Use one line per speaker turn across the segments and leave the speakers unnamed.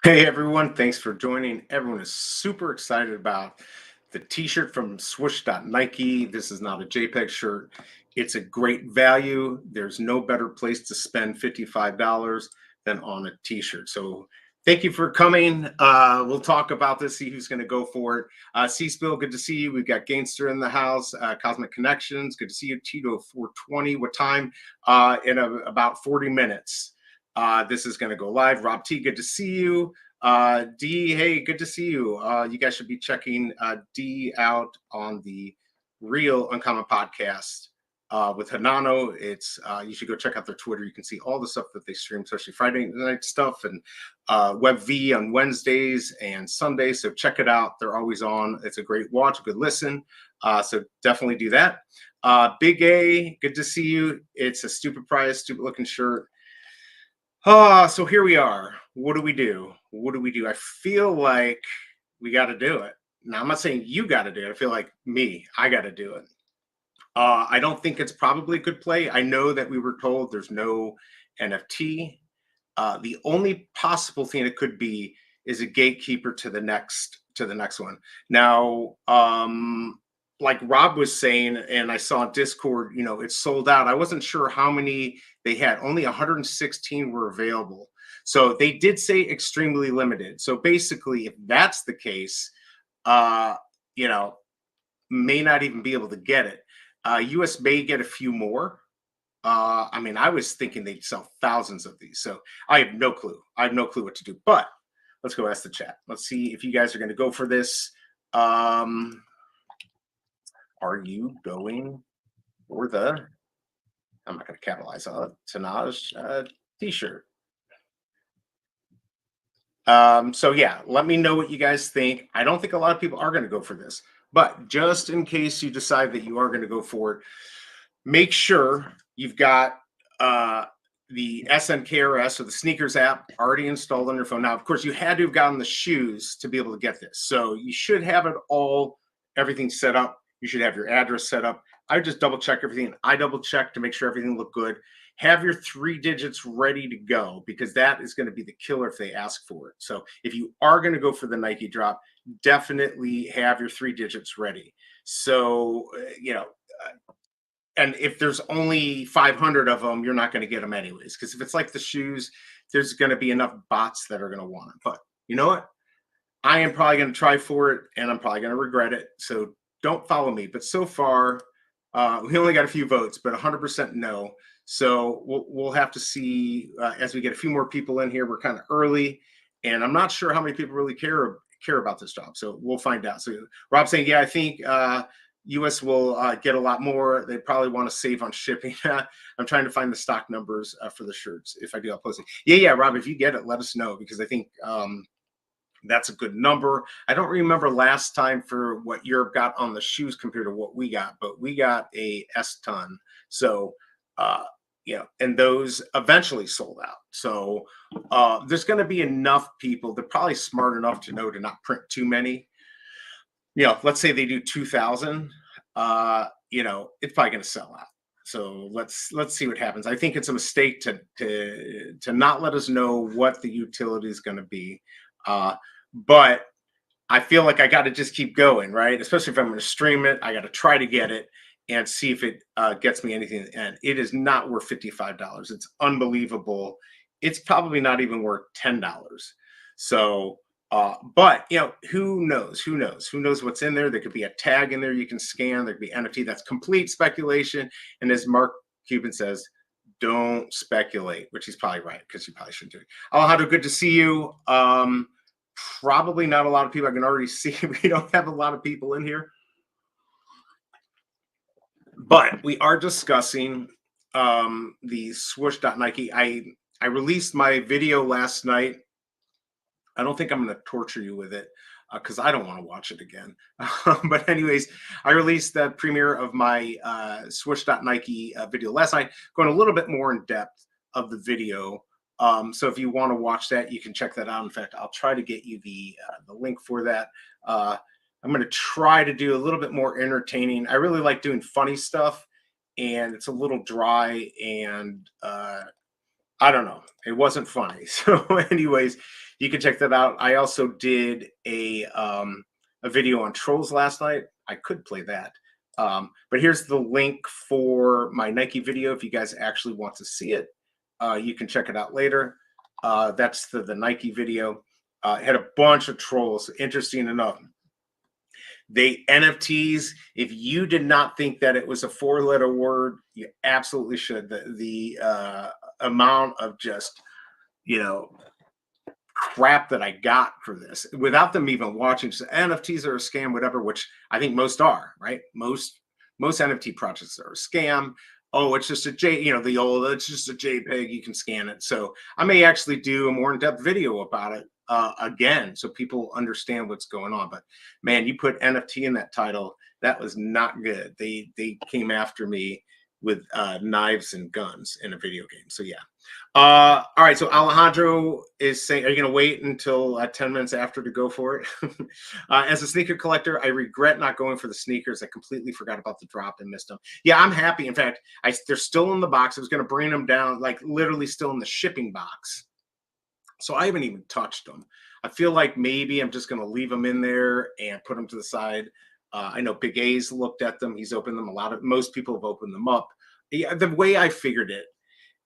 Hey everyone, thanks for joining. Everyone is super excited about the t-shirt from swoosh.nike. This is not a JPEG shirt. It's a great value. There's no better place to spend $55 than on a t-shirt. So thank you for coming. We'll talk about this, see who's going to go for it. C-Spill, good to see you. We've got Gainster in the house. Cosmic Connections, good to see you. Tito 420, what time? About 40 minutes. This is going to go live. Rob T, good to see you. D, hey, good to see you. You guys should be checking D out on the Real Uncommon podcast with Hanano. It's you should go check out their Twitter. You can see all the stuff that they stream, especially Friday night stuff and Web V on Wednesdays and Sundays. So check it out. They're always on. It's a great watch, a good listen. So definitely do that. Big A, good to see you. It's a stupid price, stupid looking shirt. So here we are. What do we do? What do we do? I feel like we got to do it. Now, I'm not saying you got to do it. I feel like I got to do it. I don't think it's probably a good play. I know that we were told there's no NFT. The only possible thing it could be is a gatekeeper to the next one. Now, like Rob was saying, and I saw on Discord, it's sold out. I wasn't sure how many they had. Only 116 were available. So they did say extremely limited. So basically, if that's the case, uh, you know, may not even be able to get it. US may get a few more. I mean, I was thinking they'd sell thousands of these. So I have no clue. I have no clue what to do. But let's go ask the chat. Let's see if you guys are going to go for this. Are you going for the, I'm not going to capitalize on Tinaj t-shirt? So yeah, let me know what you guys think. I don't think a lot of people are going to go for this, but just in case you decide that you are going to go for it, make sure you've got the SNKRS or the sneakers app already installed on your phone. Now, of course, you had to have gotten the shoes to be able to get this. So you should have it all, everything set up. You should have your address set up. I just double check everything. I double check to make sure everything looked good. Have your 3 digits ready to go because that is going to be the killer if they ask for it. So if you are going to go for the Nike drop, definitely have your 3 digits ready. So, and if there's only 500 of them, you're not going to get them anyways. Because if it's like the shoes, there's going to be enough bots that are going to want it. But you know what? I am probably going to try for it, and I'm probably going to regret it. So don't follow me. But so far, we only got a few votes, but 100% no. So we'll have to see as we get a few more people in here. We're kind of early, and I'm not sure how many people really care about this job. So we'll find out. So Rob's saying, yeah, I think US will get a lot more. They probably want to save on shipping. I'm trying to find the stock numbers for the shirts. If I do, I'll post it. Yeah, Rob, if you get it, let us know because I think that's a good number. I don't remember last time for what Europe got on the shoes compared to what we got, but we got a S-ton. So, and those eventually sold out. So there's going to be enough people. They're probably smart enough to know to not print too many. Let's say they do 2,000. It's probably going to sell out. So let's see what happens. I think it's a mistake to not let us know what the utility is going to be. But I feel like I got to just keep going, right? Especially if I'm going to stream it, I got to try to get it and see if it gets me anything. And it is not worth $55. It's unbelievable. It's probably not even worth $10. So, but who knows? Who knows? Who knows what's in there? There could be a tag in there you can scan. There could be NFT. That's complete speculation. And as Mark Cuban says, don't speculate, which he's probably right because you probably shouldn't do it. Alejandro, good to see you. Probably not a lot of people. I can already see we don't have a lot of people in here, but we are discussing the swoosh.nike. I released my video last night. I don't think I'm going to torture you with it because I don't want to watch it again. But anyways, I released the premiere of my swoosh.nike video last night, going a little bit more in depth of the video. So if you want to watch that, you can check that out. In fact, I'll try to get you the link for that. I'm going to try to do a little bit more entertaining. I really like doing funny stuff, and it's a little dry, and I don't know. It wasn't funny. So, anyways, you can check that out. I also did a video on trolls last night. I could play that. But here's the link for my Nike video if you guys actually want to see it. You can check it out later. That's the Nike video. It had a bunch of trolls. Interesting enough, they NFTs. If you did not think that it was a four-letter word, you absolutely should. The amount of just you know crap that I got for this without them even watching. Just NFTs are a scam, whatever. Which I think most are, right? Most NFT projects are a scam. Oh, it's just a the old, it's just a JPEG, you can scan it. So I may actually do a more in-depth video about it again, so people understand what's going on. But man, you put NFT in that title, that was not good. They came after me with knives and guns in a video game. So yeah. All right. So Alejandro is saying, are you going to wait until 10 minutes after to go for it? As a sneaker collector, I regret not going for the sneakers. I completely forgot about the drop and missed them. Yeah, I'm happy. In fact, they're still in the box. I was going to bring them down, like literally still in the shipping box. So I haven't even touched them. I feel like maybe I'm just going to leave them in there and put them to the side. I know Big A's looked at them. He's opened them. Most people have opened them up. Yeah, the way I figured it,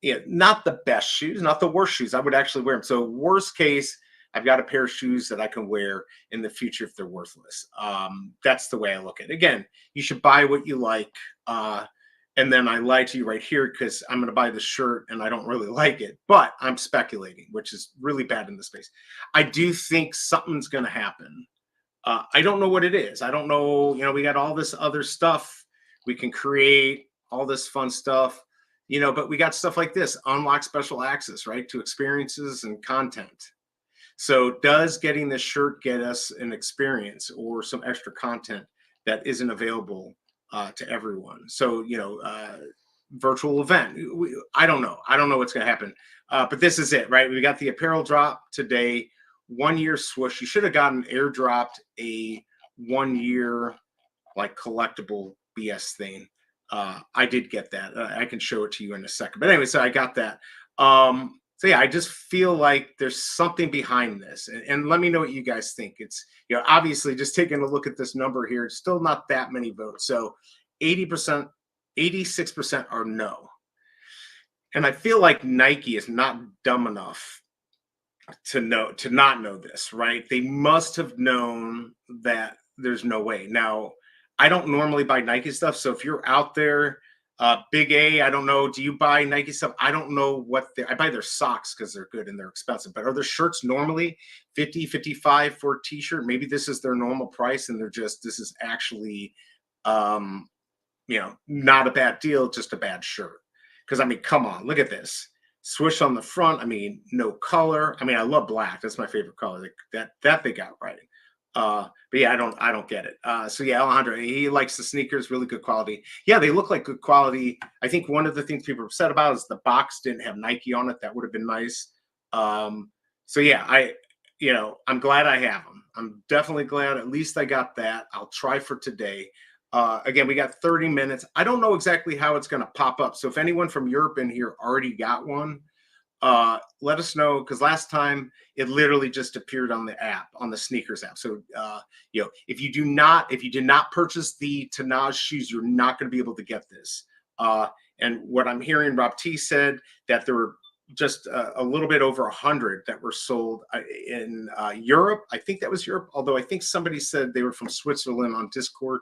yeah, not the best shoes, not the worst shoes. I would actually wear them. So worst case, I've got a pair of shoes that I can wear in the future if they're worthless. That's the way I look at it. Again, you should buy what you like. And then I lie to you right here because I'm going to buy the shirt and I don't really like it, but I'm speculating, which is really bad in this space. I do think something's going to happen. I don't know what it is. I don't know. We got all this other stuff we can create, all this fun stuff, but we got stuff like this, unlock special access, right, to experiences and content. So does getting this shirt get us an experience or some extra content that isn't available to everyone? So, virtual event. I don't know. I don't know what's going to happen. But this is it, right? We got the apparel drop today. 1 year swoosh. You should have gotten airdropped a 1 year like collectible BS thing. I did get that. I can show it to you in a second. But anyway, so I got that. So yeah, I just feel like there's something behind this. And let me know what you guys think. It's, obviously just taking a look at this number here, it's still not that many votes. So 80%, 86% are no. And I feel like Nike is not dumb enough to not know this, right? They must have known that there's no way. Now, I don't normally buy Nike stuff, so if you're out there, Big A, I don't know, do you buy Nike stuff? I don't know what I buy their socks because they're good and they're expensive, but are their shirts normally 50, 55 for a t-shirt? Maybe this is their normal price and this is actually not a bad deal, just a bad shirt. Because I mean, come on, look at this. Swoosh on the front. I mean, no color. I mean, I love black. That's my favorite color. That they got right. But yeah, I don't get it. So yeah, Alejandro, he likes the sneakers, really good quality. Yeah, they look like good quality. I think one of the things people are upset about is the box didn't have Nike on it. That would have been nice. So yeah, I'm glad I have them. I'm definitely glad at least I got that. I'll try for today. Again, we got 30 minutes. I don't know exactly how it's going to pop up. So if anyone from Europe in here already got one, let us know, because last time it literally just appeared on the app, on the sneakers app. So if you did not purchase the Tinaj shoes, you're not going to be able to get this. And what I'm hearing, Rob T said that there were just a little bit over 100 that were sold in Europe. I think that was Europe, although I think somebody said they were from Switzerland on Discord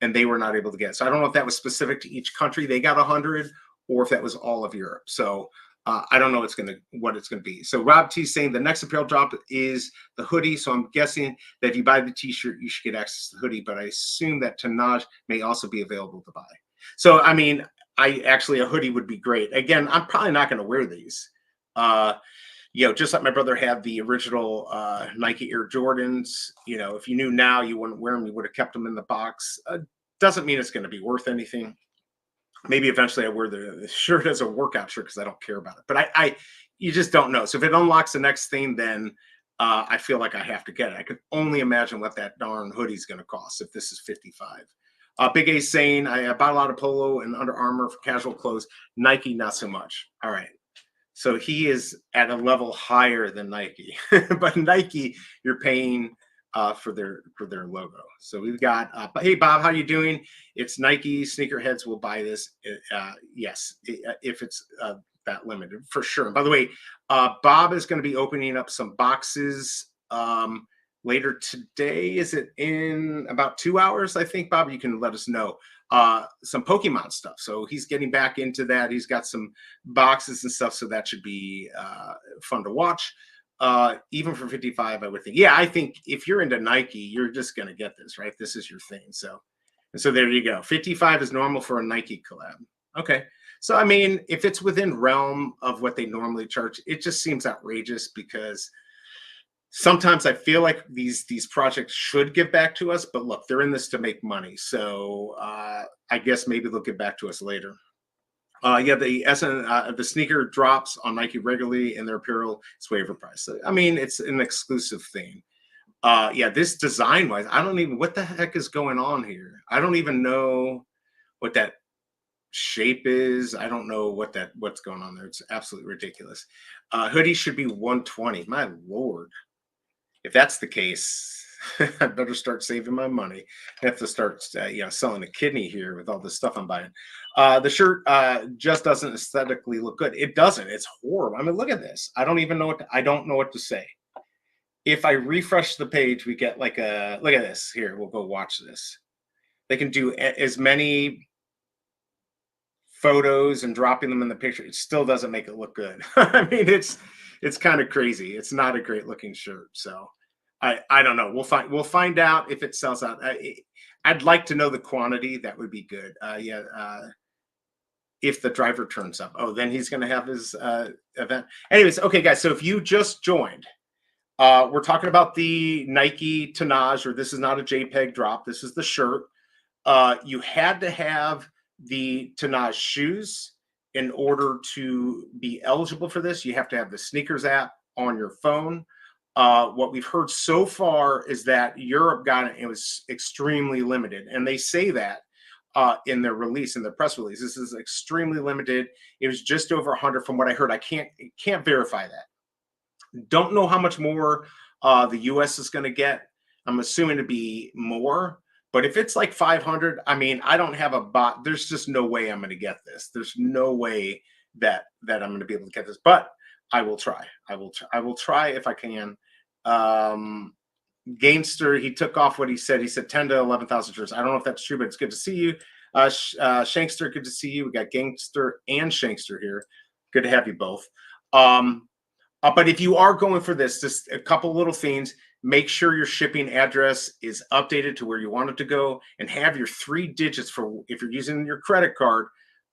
and they were not able to get it. So I don't know if that was specific to each country they got 100 or if that was all of Europe. So I don't know what it's gonna be. So Rob T saying the next apparel drop is the hoodie. So I'm guessing that if you buy the t-shirt, you should get access to the hoodie, but I assume that Tinaj may also be available to buy. So I mean, a hoodie would be great. Again, I'm probably not gonna wear these. Just like my brother had the original Nike Air Jordans. If you knew now you wouldn't wear them, you would have kept them in the box. Doesn't mean it's going to be worth anything. Maybe eventually I wear the shirt as a workout shirt because I don't care about it. But you just don't know. So if it unlocks the next thing, then I feel like I have to get it. I can only imagine what that darn hoodie is going to cost if this is 55. Big A saying I bought a lot of Polo and Under Armour for casual clothes. Nike, not so much. All right. So he is at a level higher than Nike. But Nike, you're paying for their logo. So we've got hey Bob, how you doing? It's Nike sneakerheads will buy this. Yes, if it's that limited for sure. And by the way, Bob is going to be opening up some boxes later today. Is it in about 2 hours? I think, Bob, you can let us know. Some Pokemon stuff. So he's getting back into that. He's got some boxes and stuff. So that should be fun to watch. Even for 55, I would think. Yeah, I think if you're into Nike, you're just going to get this, right? This is your thing. So there you go. 55 is normal for a Nike collab. Okay. So, I mean, if it's within realm of what they normally charge, it just seems outrageous because sometimes I feel like these projects should give back to us, but look, they're in this to make money. So I guess maybe they'll give back to us later. Yeah, the sneaker drops on Nike regularly in their apparel. It's waiver price. So, I mean, it's an exclusive thing. Yeah, this design wise, I don't even what the heck is going on here. I don't even know what that shape is. I don't know what's going on there. It's absolutely ridiculous. Hoodie should be 120. My lord. If that's the case, I better start saving my money. I have to start, selling a kidney here with all this stuff I'm buying. The shirt just doesn't aesthetically look good. It doesn't. It's horrible. I mean, look at this. I don't even know I don't know what to say. If I refresh the page, we get like a look at this. Here, we'll go watch this. They can do as many photos and dropping them in the picture. It still doesn't make it look good. I mean, it's kind of crazy. It's not a great looking shirt. So I don't know. We'll find out if it sells out. I'd like to know the quantity. That would be good. If the driver turns up, then he's going to have his event. Anyways, okay, guys. So if you just joined, we're talking about the Nike Tinaj, or this is not a JPEG drop. This is the shirt. You had to have the Tinaj shoes in order to be eligible for this. You have to have the sneakers app on your phone. What we've heard so far is that Europe got it. It was extremely limited. And they say that in their release, in their press release. This is extremely limited. It was just over 100 from what I heard. I can't verify that. Don't know how much more the US is going to get. I'm assuming to be more. But if it's like 500, I mean, I don't have a bot. There's just no way I'm going to get this. There's no way that I'm going to be able to get this. But I will try. I will try if I can. Gainster, he took off what he said. He said 10 to 11,000 shirts. I don't know if that's true, but it's good to see you. Shankster, good to see you. We got Gainster and Shankster here. Good to have you both. But if you are going for this, just a couple little things. Make sure your shipping address is updated to where you want it to go, and have your 3 digits for if you're using your credit card,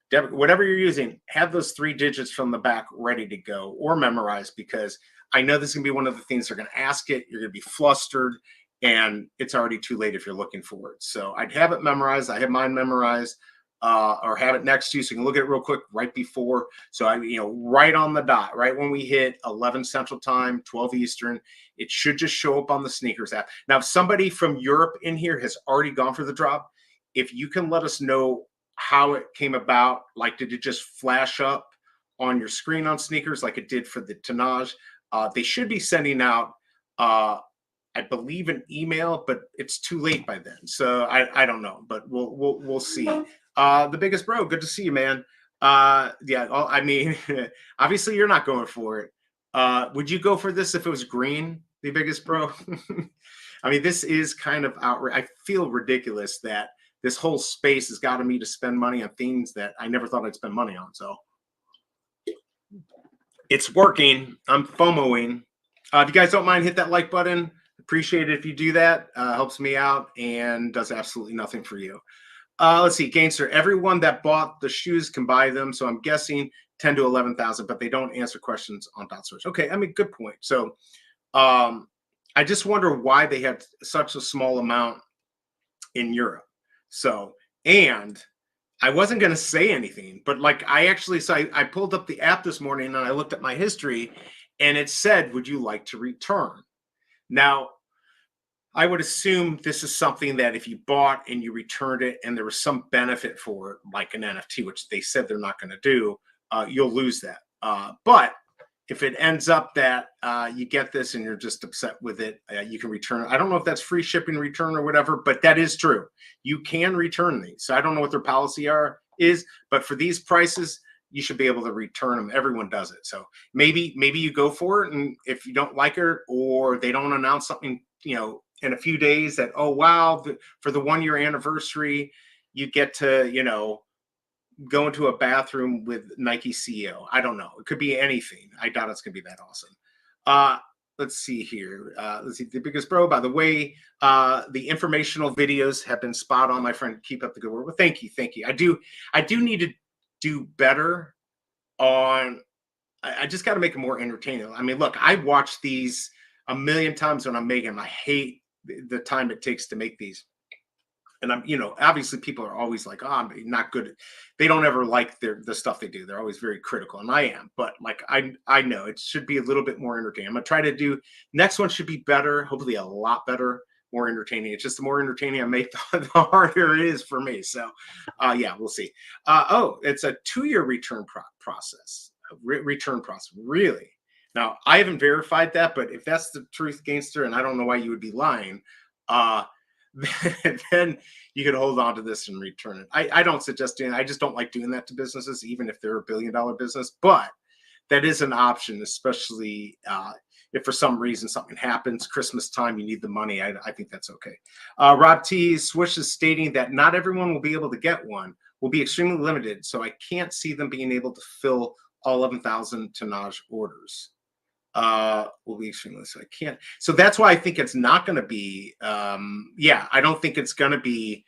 debit, whatever you're using, have those 3 digits from the back ready to go or memorized, because I know this is going to be one of the things they're going to ask it. You're going to be flustered, and it's already too late if you're looking for it. So I'd have it memorized. I have mine memorized. Or have it next to you so you can look at it real quick right before. So right on the dot, right when we hit 11 Central Time, 12 Eastern, it should just show up on the sneakers app. Now, if somebody from Europe in here has already gone for the drop, if you can let us know how it came about, like did it just flash up on your screen on sneakers like it did for the Tinaj? They should be sending out, I believe, an email, but it's too late by then. So I don't know, but we'll see. The biggest bro, good to see you, man. Yeah, I mean, obviously you're not going for it. Would you go for this if it was green, the biggest bro? I mean, this is kind of outrageous. I feel ridiculous that this whole space has gotten me to spend money on things that I never thought I'd spend money on. So it's working. I'm FOMOing. If you guys don't mind, hit that like button. Appreciate it if you do that. Helps me out and does absolutely nothing for you. Let's see, Gainster. Everyone that bought the shoes can buy them, so I'm guessing 10 to 11,000, but they don't answer questions on dot source. Okay, I mean, good point. So, I just wonder why they had such a small amount in Europe. So, and I wasn't going to say anything, but like I pulled up the app this morning and I looked at my history, and it said, "Would you like to return?" Now, I would assume this is something that if you bought and you returned it and there was some benefit for it, like an NFT, which they said they're not going to do, you'll lose that. But if it ends up that you get this and you're just upset with it, you can return it. I don't know if that's free shipping return or whatever, but that is true. You can return these. So I don't know what their policy is, but for these prices, you should be able to return them. Everyone does it. So maybe you go for it, and if you don't like it or they don't announce something, in a few days that, oh wow, for the 1-year anniversary, you get to, go into a bathroom with Nike CEO. I don't know. It could be anything. I doubt it's going to be that awesome. Let's see here. Let's see. The biggest bro, by the way, the informational videos have been spot on, my friend. Keep up the good work. Well, thank you. Thank you. I do need to do better on, I just got to make them more entertaining. I mean, look, I watch these a million times when I'm making them. I hate the time it takes to make these. And I'm, obviously people are always like, oh, I'm not good. They don't ever like the stuff they do. They're always very critical, and I am. But like, I know it should be a little bit more entertaining. I'm gonna try to do, next one should be better, hopefully a lot better, more entertaining. It's just the more entertaining I make, the harder it is for me. So, yeah, we'll see. Oh, it's a 2-year return process. Return process, really? Now I haven't verified that, but if that's the truth, Gainster, and I don't know why you would be lying. Then you could hold on to this and return it. I don't suggest doing it. I just don't like doing that to businesses, even if they're $1 billion business. But that is an option, especially if for some reason something happens, Christmas time, you need the money. I think that's okay. Rob T. Swoosh is stating that not everyone will be able to get one, will be extremely limited. So I can't see them being able to fill all 11,000 Tinaj orders. Will be extremely, so I can't. So that's why I think it's not going to be. Yeah, I don't think it's going to be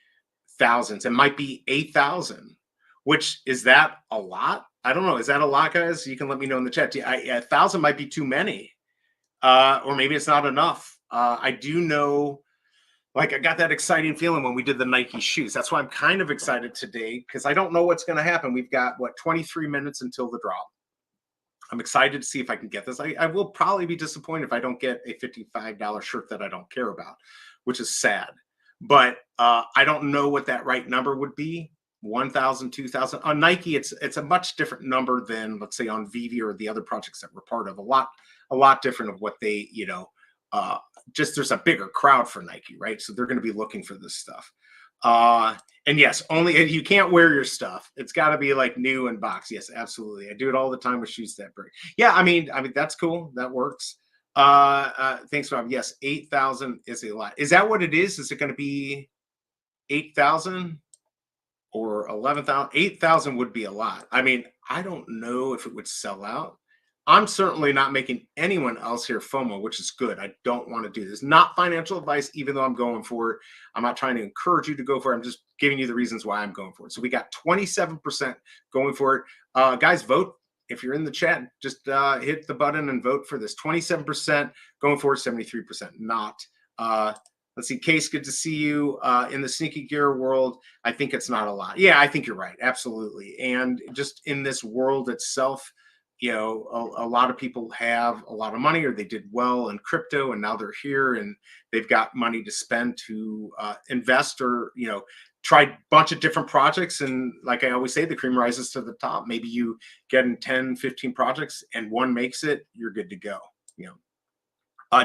thousands. It might be 8,000. Which, is that a lot? I don't know. Is that a lot, guys? You can let me know in the chat. 1,000 might be too many, or maybe it's not enough. I do know. Like, I got that exciting feeling when we did the Nike shoes. That's why I'm kind of excited today, because I don't know what's going to happen. We've got 23 minutes until the drop. I'm excited to see if I can get this. I will probably be disappointed if I don't get a $55 shirt that I don't care about, which is sad. But I don't know what that right number would be. 1,000, 2,000 on Nike. It's a much different number than, let's say, on Vivi or the other projects that we're part of. A lot different of what they, just there's a bigger crowd for Nike, right? So they're going to be looking for this stuff. And yes, only you can't wear your stuff. It's got to be like new in box. Yes, absolutely. I do it all the time with shoes that break. Yeah, I mean that's cool. That works. Thanks, Rob. Yes, 8,000 is a lot. Is that what it is? Is it going to be 8,000 or 11,000? 8,000 would be a lot. I mean, I don't know if it would sell out. I'm certainly not making anyone else here FOMO, which is good. I don't want to do this. Not financial advice, even though I'm going for it. I'm not trying to encourage you to go for it. I'm just giving you the reasons why I'm going for it. So we got 27% going for it. Guys, vote. If you're in the chat, just hit the button and vote for this. 27% going for it, 73% not. Let's see, Case, good to see you. In the sneaky gear world, I think it's not a lot. Yeah, I think you're right. Absolutely. And just in this world itself, a lot of people have a lot of money, or they did well in crypto, and now they're here and they've got money to spend to invest, or try a bunch of different projects. And like I always say, the cream rises to the top. Maybe you get in 10, 15 projects and one makes it, you're good to go.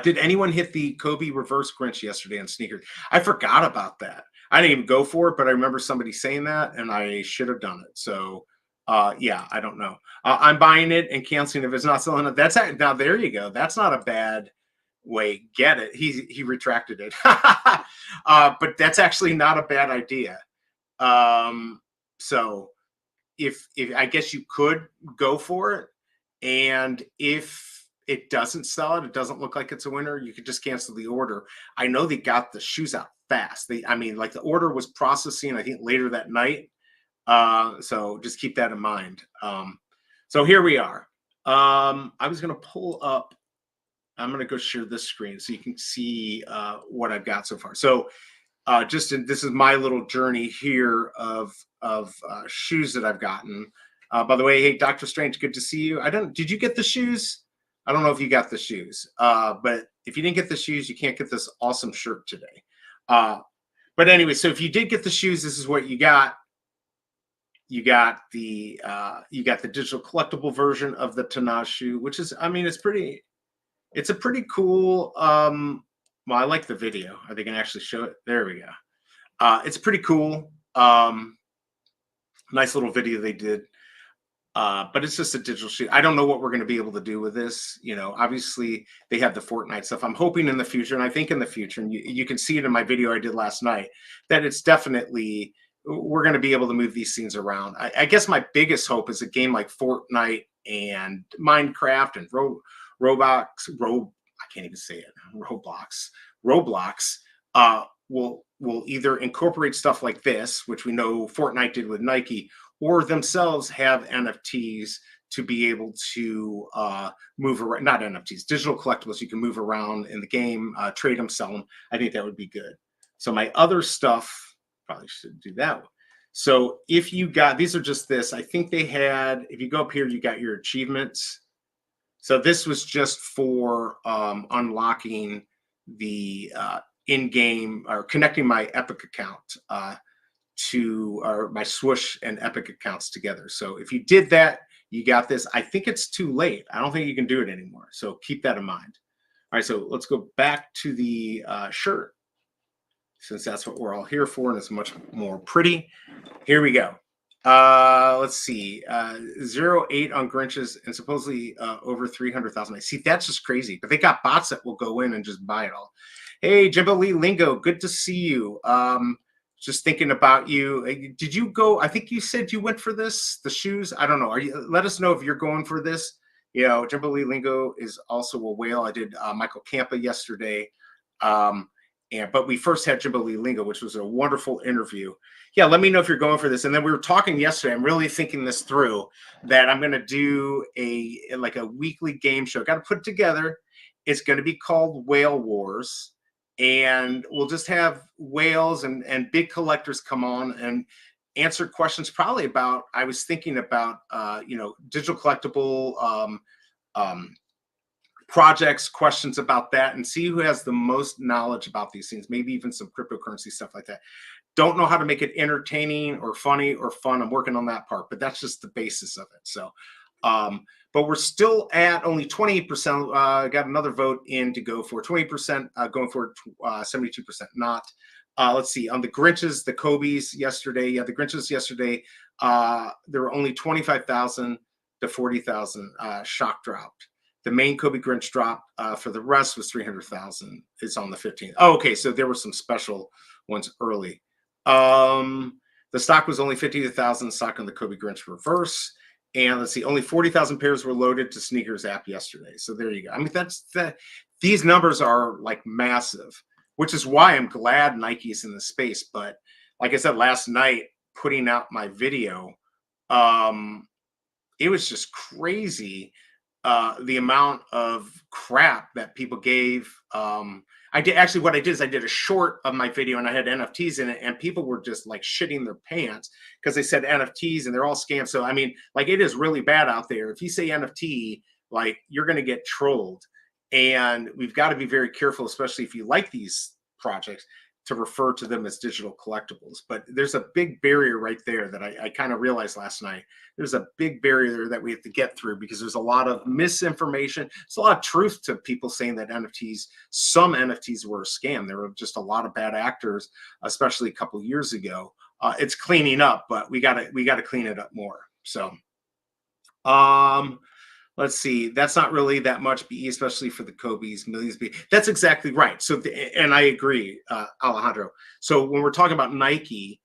Did anyone hit the Kobe reverse Grinch yesterday on sneakers? I forgot about that. I didn't even go for it, but I remember somebody saying that, and I should have done it. So yeah, I don't know. I'm buying it and canceling if it's not selling it. Now there you go. That's not a bad way. Get it. He retracted it. But that's actually not a bad idea. So if I guess you could go for it, and if it doesn't sell it doesn't look like it's a winner, you could just cancel the order. I know they got the shoes out fast. Like the order was processing, I think, later that night. So just keep that in mind. So here we are. I was going to pull up, I'm going to go share this screen so you can see what I've got so far. So this is my little journey here of shoes that I've gotten. By the way, hey, Dr. Strange, good to see you. Did you get the shoes? I don't know if you got the shoes, but if you didn't get the shoes, you can't get this awesome shirt today. But anyway, so if you did get the shoes, this is what you got. You got the digital collectible version of the Tinaj shoe, which is, I mean, it's a pretty cool. Well, I like the video. Are they gonna actually show it? There we go. It's pretty cool. Nice little video they did. But it's just a digital shoot. I don't know what we're going to be able to do with this. You know, obviously they have the Fortnite stuff. I'm hoping in the future, and I think in the future, and you can see it in my video I did last night, that it's definitely, we're going to be able to move these scenes around. I guess my biggest hope is a game like Fortnite and Minecraft and Roblox, I can't even say it, Roblox, will either incorporate stuff like this, which we know Fortnite did with Nike, or themselves have NFTs to be able to move around, not NFTs, digital collectibles you can move around in the game, trade them, sell them. I think that would be good. So my other stuff, probably should do that. So if you got, these are just this, I think they had, if you go up here, you got your achievements. So this was just for unlocking the in-game or connecting my Epic account to my Swoosh and Epic accounts together. So if you did that, you got this. I think it's too late. I don't think you can do it anymore. So keep that in mind. All right, so let's go back to the shirt, since that's what we're all here for, and it's much more pretty. Here we go. Let's see. 0.8 on Grinches and supposedly over 300,000. See, that's just crazy. But they got bots that will go in and just buy it all. Hey, Jimbo Lee Lingo, good to see you. Just thinking about you. Did you go? I think you said you went for this, the shoes. I don't know. Are you? Let us know if you're going for this. You know, Jimbo Lee Lingo is also a whale. I did Michael Campa yesterday. But we first had Jimbo Lee Lingo, which was a wonderful interview. Yeah, let me know if you're going for this. And then we were talking yesterday. I'm really thinking this through, that I'm going to do a weekly game show. Got to put it together. It's going to be called Whale Wars. And we'll just have whales and big collectors come on and answer questions probably about, I was thinking about, digital collectible projects, questions about that, and see who has the most knowledge about these things, maybe even some cryptocurrency stuff like that. Don't know how to make it entertaining or funny or fun. I'm working on that part, but that's just the basis of it. So, but we're still at only 28%. Got another vote in to go for 20%, going for 72% not. Let's see, on the Grinches, the Kobe's yesterday. Yeah, the Grinches yesterday, there were only 25,000 to 40,000 shock dropped. The main Kobe Grinch drop for the rest was 300,000. It's on the 15th. Oh, okay, so there were some special ones early. The stock was only 50,000 stock on the Kobe Grinch reverse. And let's see, only 40,000 pairs were loaded to Sneakers app yesterday. So there you go. I mean, these numbers are like massive, which is why I'm glad Nike's in the space. But like I said last night, putting out my video, it was just crazy. The amount of crap that people gave. I did actually, what I did is I did a short of my video and I had NFTs in it, and people were just like shitting their pants because they said NFTs and they're all scams. So I mean, like, it is really bad out there. If you say NFT, like, you're going to get trolled, and we've got to be very careful, especially if you like these projects, to refer to them as digital collectibles. But there's a big barrier right there that I kind of realized last night. There's a big barrier that we have to get through, because there's a lot of misinformation. It's a lot of truth to people saying that some NFTs were a scam. There were just a lot of bad actors, especially a couple of years ago. It's cleaning up, but we gotta clean it up more. So, let's see. That's not really that much BE, especially for the Kobe's millions BE. That's exactly right. So, and I agree, Alejandro. So when we're talking about Nike,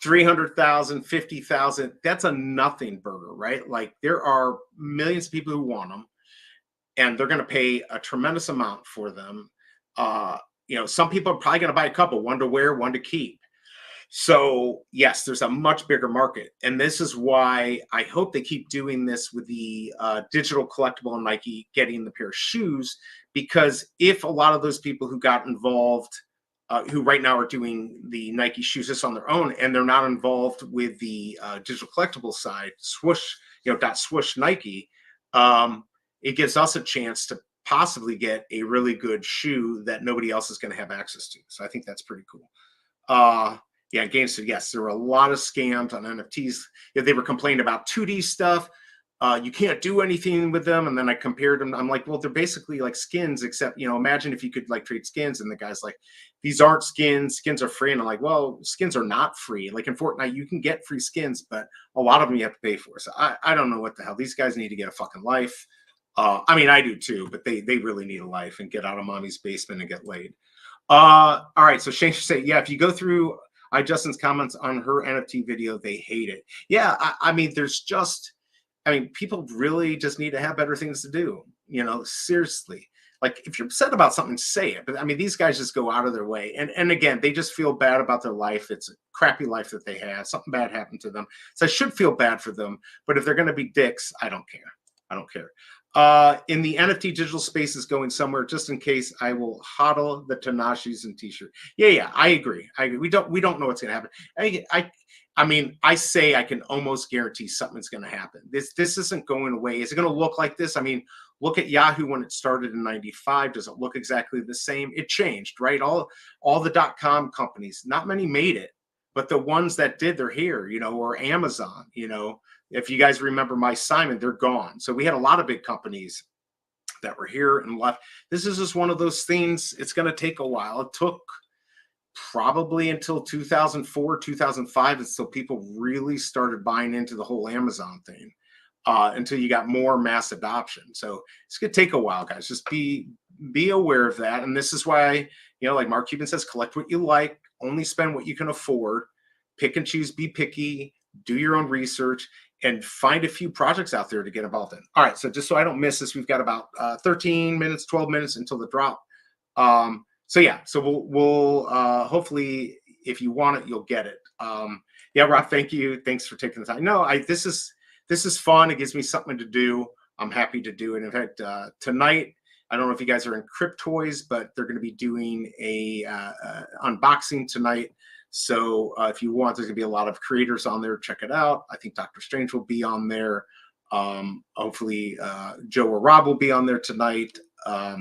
300,000, 50,000, that's a nothing burger, right? Like, there are millions of people who want them, and they're going to pay a tremendous amount for them. Some people are probably going to buy a couple, one to wear, one to keep. So yes, there's a much bigger market. And this is why I hope they keep doing this with the digital collectible and Nike getting the pair of shoes, because if a lot of those people who got involved, who right now are doing the Nike shoes just on their own, and they're not involved with the digital collectible side, Swoosh, swooshnike, it gives us a chance to possibly get a really good shoe that nobody else is going to have access to. So I think that's pretty cool. Yeah, Gainster, yes, there were a lot of scams on NFTs. Yeah, they were complaining about 2D stuff. You can't do anything with them. And then I compared them. I'm like, well, they're basically like skins, except, imagine if you could like trade skins. And the guy's like, these aren't skins. Skins are free. And I'm like, well, skins are not free. Like in Fortnite, you can get free skins, but a lot of them you have to pay for. So I don't know what the hell. These guys need to get a fucking life. I mean, I do too, but they really need a life and get out of mommy's basement and get laid. All right. So Shane should say, yeah, if you go through Justin's comments on her NFT video, they hate it. Yeah, I mean, people really just need to have better things to do. Seriously. Like if you're upset about something, say it. But I mean, these guys just go out of their way. And again, they just feel bad about their life. It's a crappy life that they have. Something bad happened to them. So I should feel bad for them. But if they're going to be dicks, I don't care. I don't care. In the NFT digital space is going somewhere. Just in case, I will hodl the Tinaj's and T-shirt. Yeah, I agree. We don't know what's going to happen. I mean, I say I can almost guarantee something's going to happen. This isn't going away. Is it going to look like this? I mean, look at Yahoo when it started in '95. Does it look exactly the same? It changed, right? All the .com companies, not many made it, but the ones that did, they're here. Or Amazon. If you guys remember My Simon, they're gone. So we had a lot of big companies that were here and left. This is just one of those things. It's going to take a while. It took probably until 2004, 2005 until people really started buying into the whole Amazon thing, until you got more mass adoption. So it's going to take a while, guys. Just be aware of that. And this is why, like Mark Cuban says, collect what you like, only spend what you can afford, pick and choose, be picky, do your own research, and find a few projects out there to get involved in. All right, so just so I don't miss this, we've got about 13 minutes, 12 minutes until the drop. So yeah, so we'll hopefully, if you want it, you'll get it. Yeah, Rob, thank you. Thanks for taking the time. No, this is fun. It gives me something to do. I'm happy to do it. In fact, tonight, I don't know if you guys are in Crypt Toys, but they're going to be doing a unboxing tonight. So if you want, there's going to be a lot of creators on there. Check it out. I think Dr. Strange will be on there. Hopefully, Joe or Rob will be on there tonight. A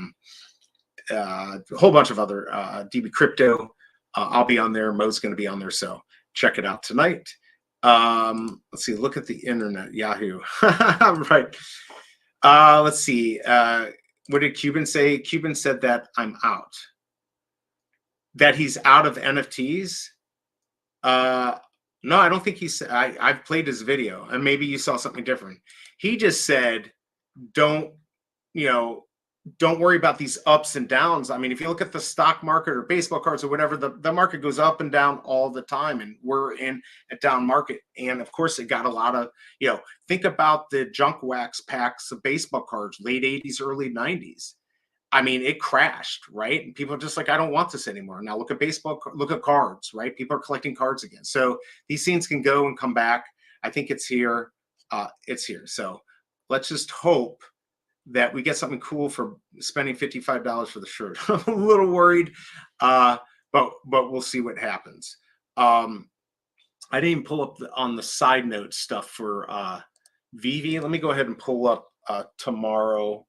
whole bunch of other DB Crypto. I'll be on there. Mo's going to be on there. So check it out tonight. Let's see. Look at the internet. Yahoo. Right. Let's see. What did Cuban say? Cuban said that I'm out. That he's out of NFTs. No, I don't think he said. I've played his video, and maybe you saw something different. He just said, "Don't worry about these ups and downs." I mean, if you look at the stock market or baseball cards or whatever, the market goes up and down all the time, and we're in a down market. And of course, it got a lot of Think about the junk wax packs of baseball cards, late '80s, early '90s. I mean, it crashed, right? And people are just like, I don't want this anymore. Now look at baseball, look at cards, right? People are collecting cards again. So these things can go and come back. I think it's here. It's here. So let's just hope that we get something cool for spending $55 for the shirt. I'm a little worried, but we'll see what happens. I didn't even pull up on the side note stuff for Vivi. Let me go ahead and pull up tomorrow.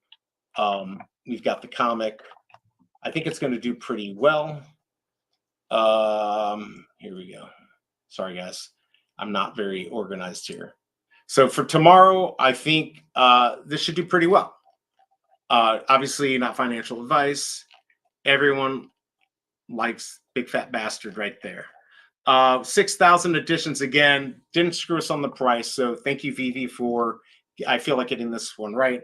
We've got the comic. I think it's going to do pretty well. Here we go. Sorry, guys. I'm not very organized here. So for tomorrow, I think this should do pretty well. Obviously, not financial advice. Everyone likes Big Fat Bastard right there. 6,000 editions again. Didn't screw us on the price. So thank you, Vivi, for, I feel like getting this one right.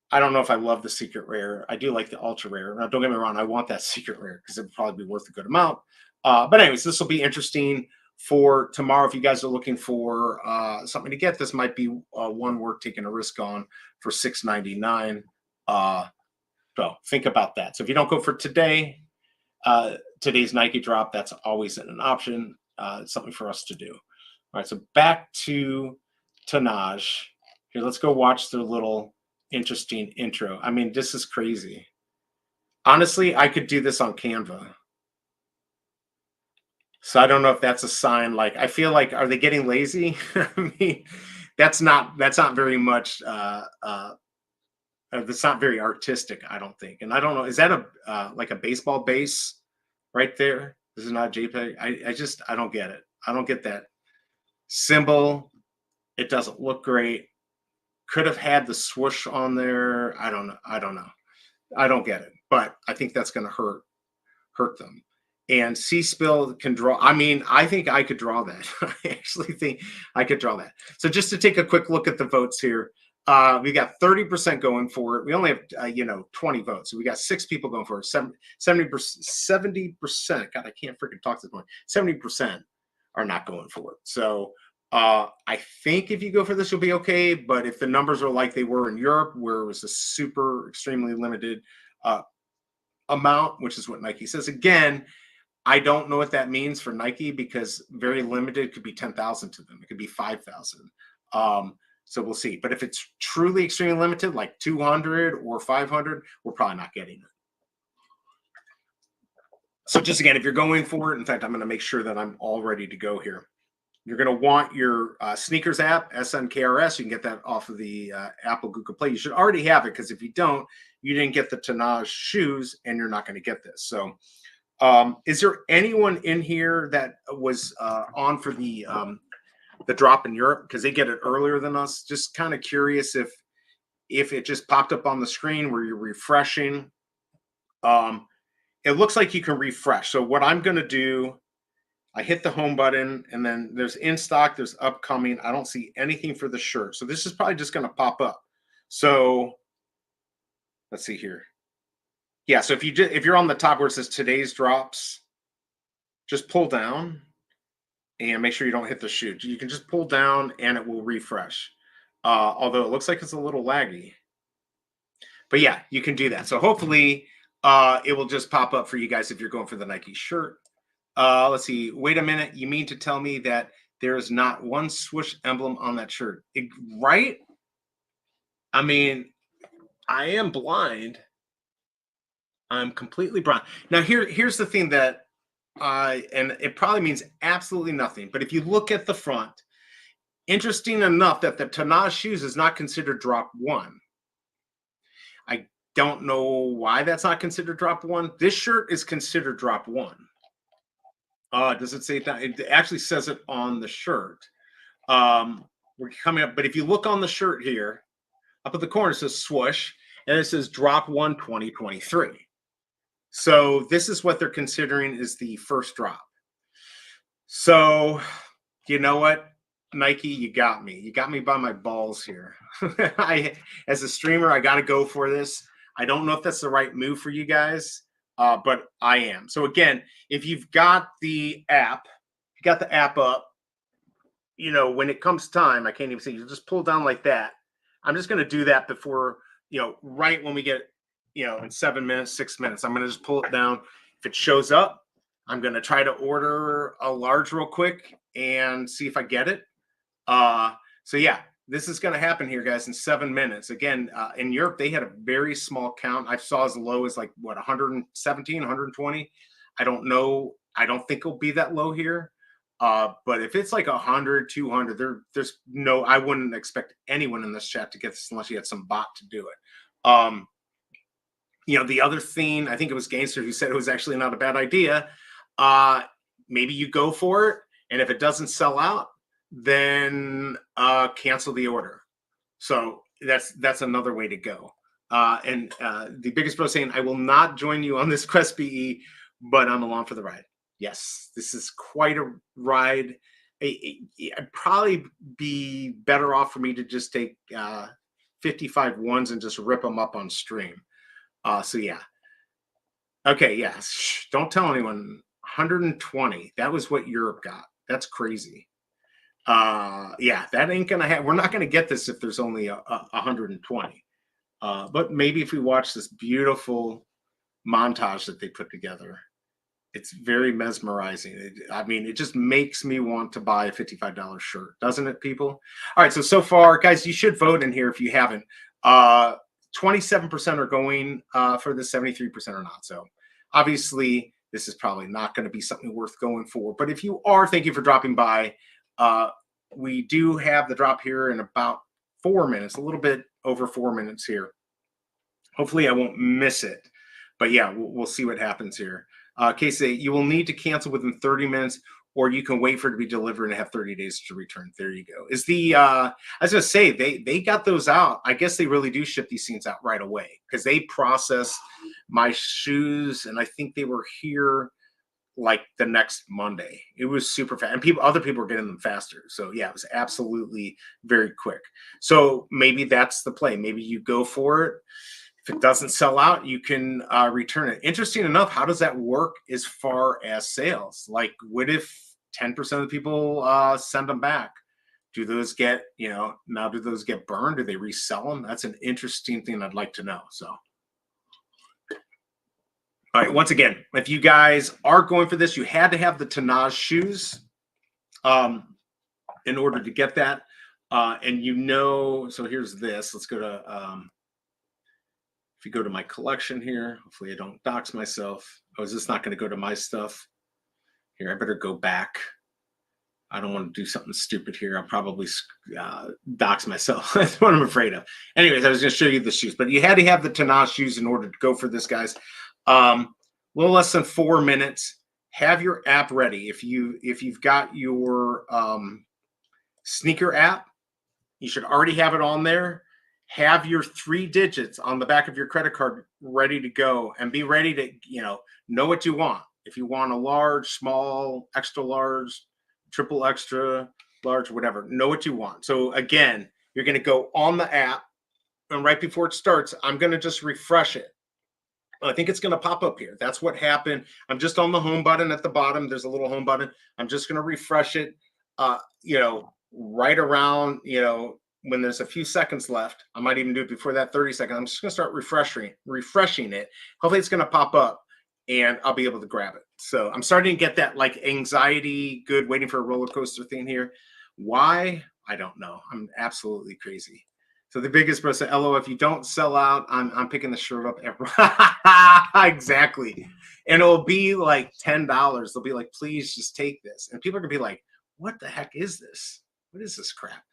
I don't know if I love the secret rare. I do like the ultra rare. Now, don't get me wrong. I want that secret rare because it would probably be worth a good amount. But anyways, this will be interesting for tomorrow. If you guys are looking for something to get, this might be one worth taking a risk on for $6.99. So think about that. So if you don't go for today, today's Nike drop, that's always an option. It's something for us to do. All right, so back to Tinaj. Here, let's go watch their little interesting intro. I mean, this is crazy. Honestly, I could do this on Canva. So I don't know if that's a sign. Like, I feel like, are they getting lazy? I mean, that's not very much. That's not very artistic, I don't think. And I don't know. Is that like a baseball base right there? This is not JPEG. I don't get it. I don't get that symbol. It doesn't look great. Could have had the swoosh on there. I don't know. I don't know. I don't get it. But I think that's going to hurt them. And C-Spill can draw. I mean, I think I could draw that. I actually think I could draw that. So just to take a quick look at the votes here, we got 30% going for it. We only have, 20 votes. So we got 6 people going for it. 70%. God, I can't freaking talk to this point. 70% are not going for it. So I think if you go for this, you'll be okay. But if the numbers are like they were in Europe, where it was a super extremely limited amount, which is what Nike says. Again, I don't know what that means for Nike, because very limited could be 10,000 to them. It could be 5,000. So we'll see. But if it's truly extremely limited, like 200 or 500, we're probably not getting it. So just again, if you're going for it, in fact, I'm going to make sure that I'm all ready to go here. You're going to want your sneakers app, SNKRS. You can get that off of the Apple Google Play. You should already have it, because if you don't, you didn't get the Tinaj shoes, and you're not going to get this. So is there anyone in here that was on for the drop in Europe, because they get it earlier than us? Just kind of curious if it just popped up on the screen where you're refreshing. It looks like you can refresh. So what I'm going to do, I hit the home button, and then there's in stock, there's upcoming. I don't see anything for the shirt. So this is probably just going to pop up. So let's see here. Yeah, so if you're on the top where it says today's drops, just pull down and make sure you don't hit the shoe. You can just pull down and it will refresh. Although it looks like it's a little laggy. But yeah, you can do that. So hopefully it will just pop up for you guys if you're going for the Nike shirt. Let's see. Wait a minute. You mean to tell me that there is not one swoosh emblem on that shirt? Right? I mean, I am blind. I'm completely blind. Now, here's the thing that and it probably means absolutely nothing. But if you look at the front, interesting enough that the Tinaj shoes is not considered drop 1. I don't know why that's not considered drop 1. This shirt is considered drop 1. Does it say that? It actually says it on the shirt. We're coming up, but if you look on the shirt here, up at the corner, it says swoosh, and it says drop 1 2023. So this is what they're considering is the first drop. So you know what, Nike, you got me. You got me by my balls here. As a streamer, I got to go for this. I don't know if that's the right move for you guys, but I am. So again, if you've got the app, you got the app up, when it comes time, I can't even see, you just pull down like that. I'm just going to do that before, right when we get, in 7 minutes, 6 minutes, I'm going to just pull it down. If it shows up, I'm going to try to order a large real quick and see if I get it. So yeah, this is going to happen here, guys, in 7 minutes. Again, in Europe, they had a very small count. I saw as low as like, 117, 120. I don't know. I don't think it'll be that low here. But if it's like 100, 200, there's no, I wouldn't expect anyone in this chat to get this unless you had some bot to do it. The other thing, I think it was Gainster who said it was actually not a bad idea. Maybe you go for it, and if it doesn't sell out, then cancel the order. So that's another way to go. And the biggest bro saying, I will not join you on this Quest BE, but I'm along for the ride. Yes, this is quite a ride. It'd probably be better off for me to just take 55 ones and just rip them up on stream. So yeah. Okay, yeah. Don't tell anyone. 120. That was what Europe got. That's crazy. Yeah, that ain't gonna happen. We're not gonna get this if there's only 120. But maybe if we watch this beautiful montage that they put together, it's very mesmerizing. It just makes me want to buy a $55 shirt, doesn't it, people? All right, so far, guys, you should vote in here if you haven't. 27% are going for the 73% are not. So obviously, this is probably not going to be something worth going for. But if you are, thank you for dropping by. We do have the drop here in about 4 minutes, a little bit over 4 minutes here. Hopefully, I won't miss it. But yeah, we'll see what happens here. Case say you will need to cancel within 30 minutes, or you can wait for it to be delivered and have 30 days to return. There you go. Is the I was gonna say they got those out. I guess they really do ship these things out right away because they process my shoes, and I think they were here like the next Monday. It was super fast, and other people were getting them faster. So yeah, it was absolutely very quick. So maybe that's the play. Maybe you go for it. If it doesn't sell out, you can return it. Interesting enough, how does that work as far as sales? Like, what if 10% of the people send them back? Do those get, now do those get burned? Do they resell them? That's an interesting thing I'd like to know. So, all right, once again, if you guys are going for this, you had to have the Tinaj shoes in order to get that. And so here's this. Let's go to, if you go to my collection here, hopefully I don't dox myself. Oh, is this not going to go to my stuff? Here, I better go back. I don't want to do something stupid here. I'll probably dox myself. That's what I'm afraid of. Anyways, I was going to show you the shoes, but you had to have the Tinaj shoes in order to go for this, guys. A little less than 4 minutes. Have your app ready. If you've got your sneaker app, you should already have it on there. Have your 3 digits on the back of your credit card ready to go, and be ready to know what you want. If you want a large, small, extra large, triple extra large, whatever, know what you want. So again, you're going to go on the app, and right before it starts, I'm going to just refresh it. I think it's going to pop up here. That's what happened. I'm just on the home button at the bottom. There's a little home button. I'm just going to refresh it, right around, when there's a few seconds left. I might even do it before that 30 seconds. I'm just going to start refreshing it. Hopefully it's going to pop up and I'll be able to grab it. So I'm starting to get that like anxiety, good, waiting for a roller coaster thing here. Why? I don't know. I'm absolutely crazy. So the biggest bro said, "LO, if you don't sell out, I'm picking the shirt up every." Exactly. And it'll be like $10. They'll be like, "Please just take this." And people are gonna be like, "What the heck is this? What is this crap?"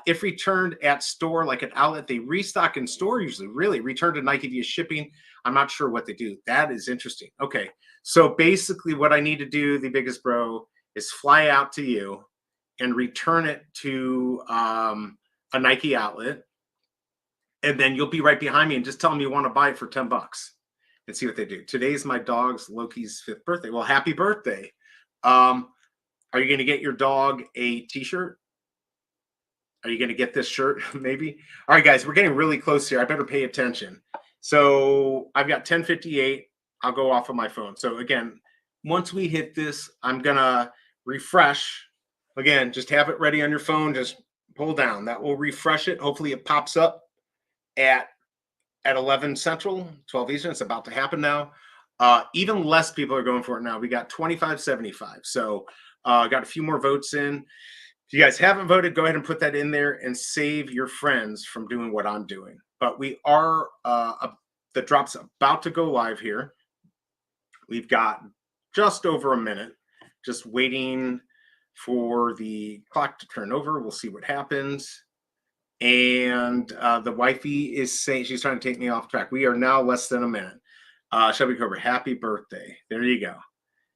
If returned at store, like an outlet, they restock in store usually. Really, return to Nike via shipping. I'm not sure what they do. That is interesting. Okay, so basically, what I need to do, the biggest bro, is fly out to you and return it to a Nike outlet, and then you'll be right behind me and just tell them you want to buy it for $10 and see what they do. Today's my dog's Loki's 5th birthday. Well, happy birthday. Are you going to get your dog a t-shirt? Are you going to get this shirt? Maybe. All right, guys, we're getting really close here. I better pay attention. So I've got 10:58. I'll go off of my phone. So again, once we hit this, I'm going to refresh. Again, just have it ready on your phone. Just pull down. That will refresh it. Hopefully it pops up at 11 Central, 12 Eastern. It's about to happen now. Even less people are going for it now. We got 2575. So got a few more votes in. If you guys haven't voted, go ahead and put that in there and save your friends from doing what I'm doing. But we are, the drop's about to go live here. We've got just over a minute, just waiting for the clock to turn over. We'll see what happens. And the wifey is saying she's trying to take me off track. We are now less than a minute. Shelby Cobra, happy birthday. There you go.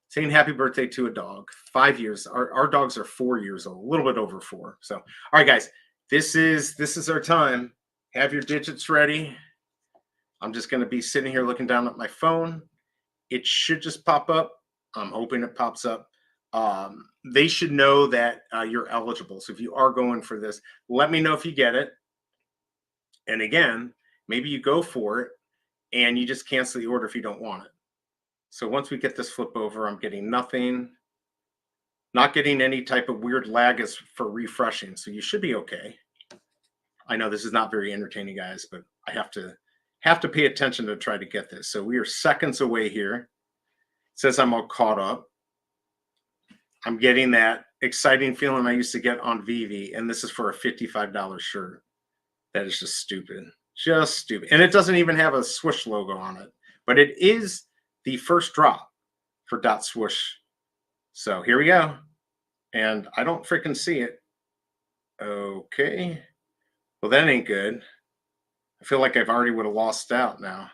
Saying happy birthday to a dog. 5 years. Our dogs are 4 years old, a little bit over 4. So, all right, guys, this is our time. Have your digits ready. I'm just going to be sitting here looking down at my phone. It should just pop up. I'm hoping it pops up. They should know that you're eligible. So if you are going for this, let me know if you get it. And again, maybe you go for it and you just cancel the order if you don't want it. So once we get this flip over, I'm getting nothing, not getting any type of weird lag as for refreshing. So you should be okay. I know this is not very entertaining, guys, but I have to pay attention to try to get this. So we are seconds away here. It says I'm all caught up. I'm getting that exciting feeling I used to get on Vivi, and this is for a $55 shirt. That is just stupid. Just stupid. And it doesn't even have a swoosh logo on it, but it is the first drop for .swoosh. So here we go. And I don't freaking see it. Okay. Well, that ain't good. I feel like I've already would have lost out now.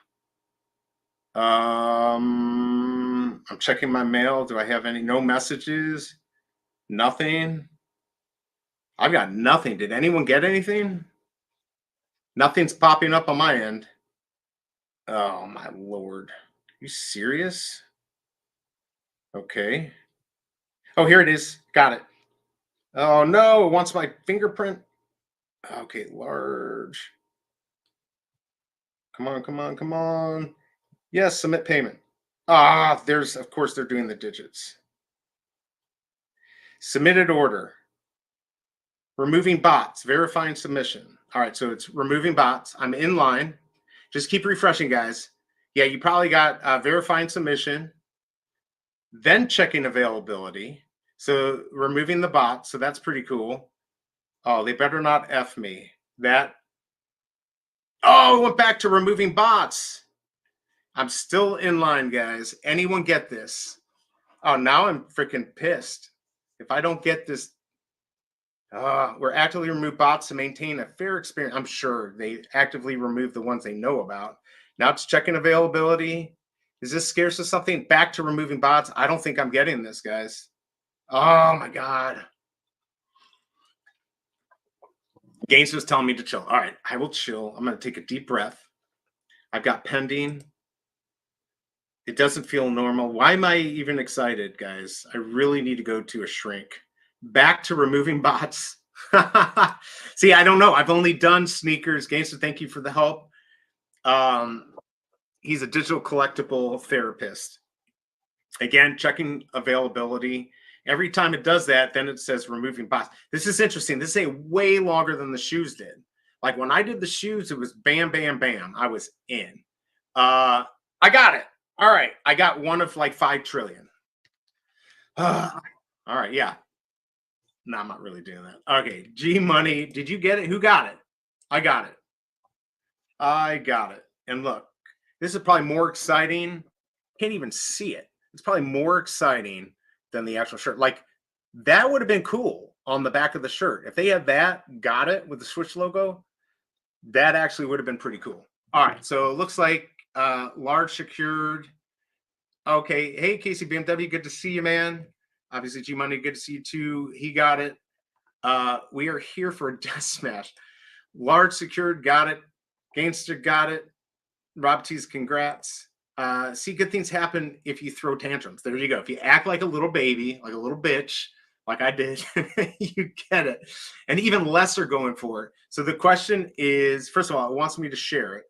I'm checking my mail. Do I have any? No messages? Nothing. I've got nothing. Did anyone get anything? Nothing's popping up on my end. Oh my lord. Are you serious? Okay. Oh, here it is. Got it. Oh no, it wants my fingerprint. Okay, large. Come on, come on, come on. Yes, submit payment. Ah, there's, of course, they're doing the digits. Submitted order. Removing bots, verifying submission. All right, so it's removing bots. I'm in line. Just keep refreshing, guys. Yeah, you probably got verifying submission, then checking availability. So removing the bot. So that's pretty cool. Oh, they better not F me. That. Oh, it went back to removing bots. I'm still in line, guys. Anyone get this? Oh, now I'm freaking pissed. If I don't get this, we're actively remove bots to maintain a fair experience. I'm sure they actively remove the ones they know about. Now it's checking availability. Is this scarce of something? Back to removing bots. I don't think I'm getting this, guys. Oh my God. Gainster's telling me to chill. All right, I will chill. I'm going to take a deep breath. I've got pending. It doesn't feel normal. Why am I even excited, guys? I really need to go to a shrink. Back to removing bots. See, I don't know. I've only done sneakers. Gainster, thank you for the help. He's a digital collectible therapist. Again, checking availability. Every time it does that, then it says removing bots. This is interesting. This is way longer than the shoes did. Like when I did the shoes, it was bam, bam, bam. I was in. I got it. All right. I got one of like 5 trillion. All right. Yeah. No, I'm not really doing that. Okay. G Money. Did you get it? Who got it? I got it. I got it. And look, this is probably more exciting. Can't even see it. It's probably more exciting than the actual shirt. Like that would have been cool on the back of the shirt. If they had that, got it with the Swoosh logo, that actually would have been pretty cool. All right. So it looks like large secured. Okay. Hey, Casey BMW, good to see you, man. Obviously, G Money, good to see you too. He got it. We are here for a death smash. Large secured, got it. Gainster got it. Rob T's, congrats. See, good things happen if you throw tantrums. There you go. If you act like a little baby, like a little bitch, like I did, you get it. And even less are going for it. So the question is, first of all, it wants me to share it.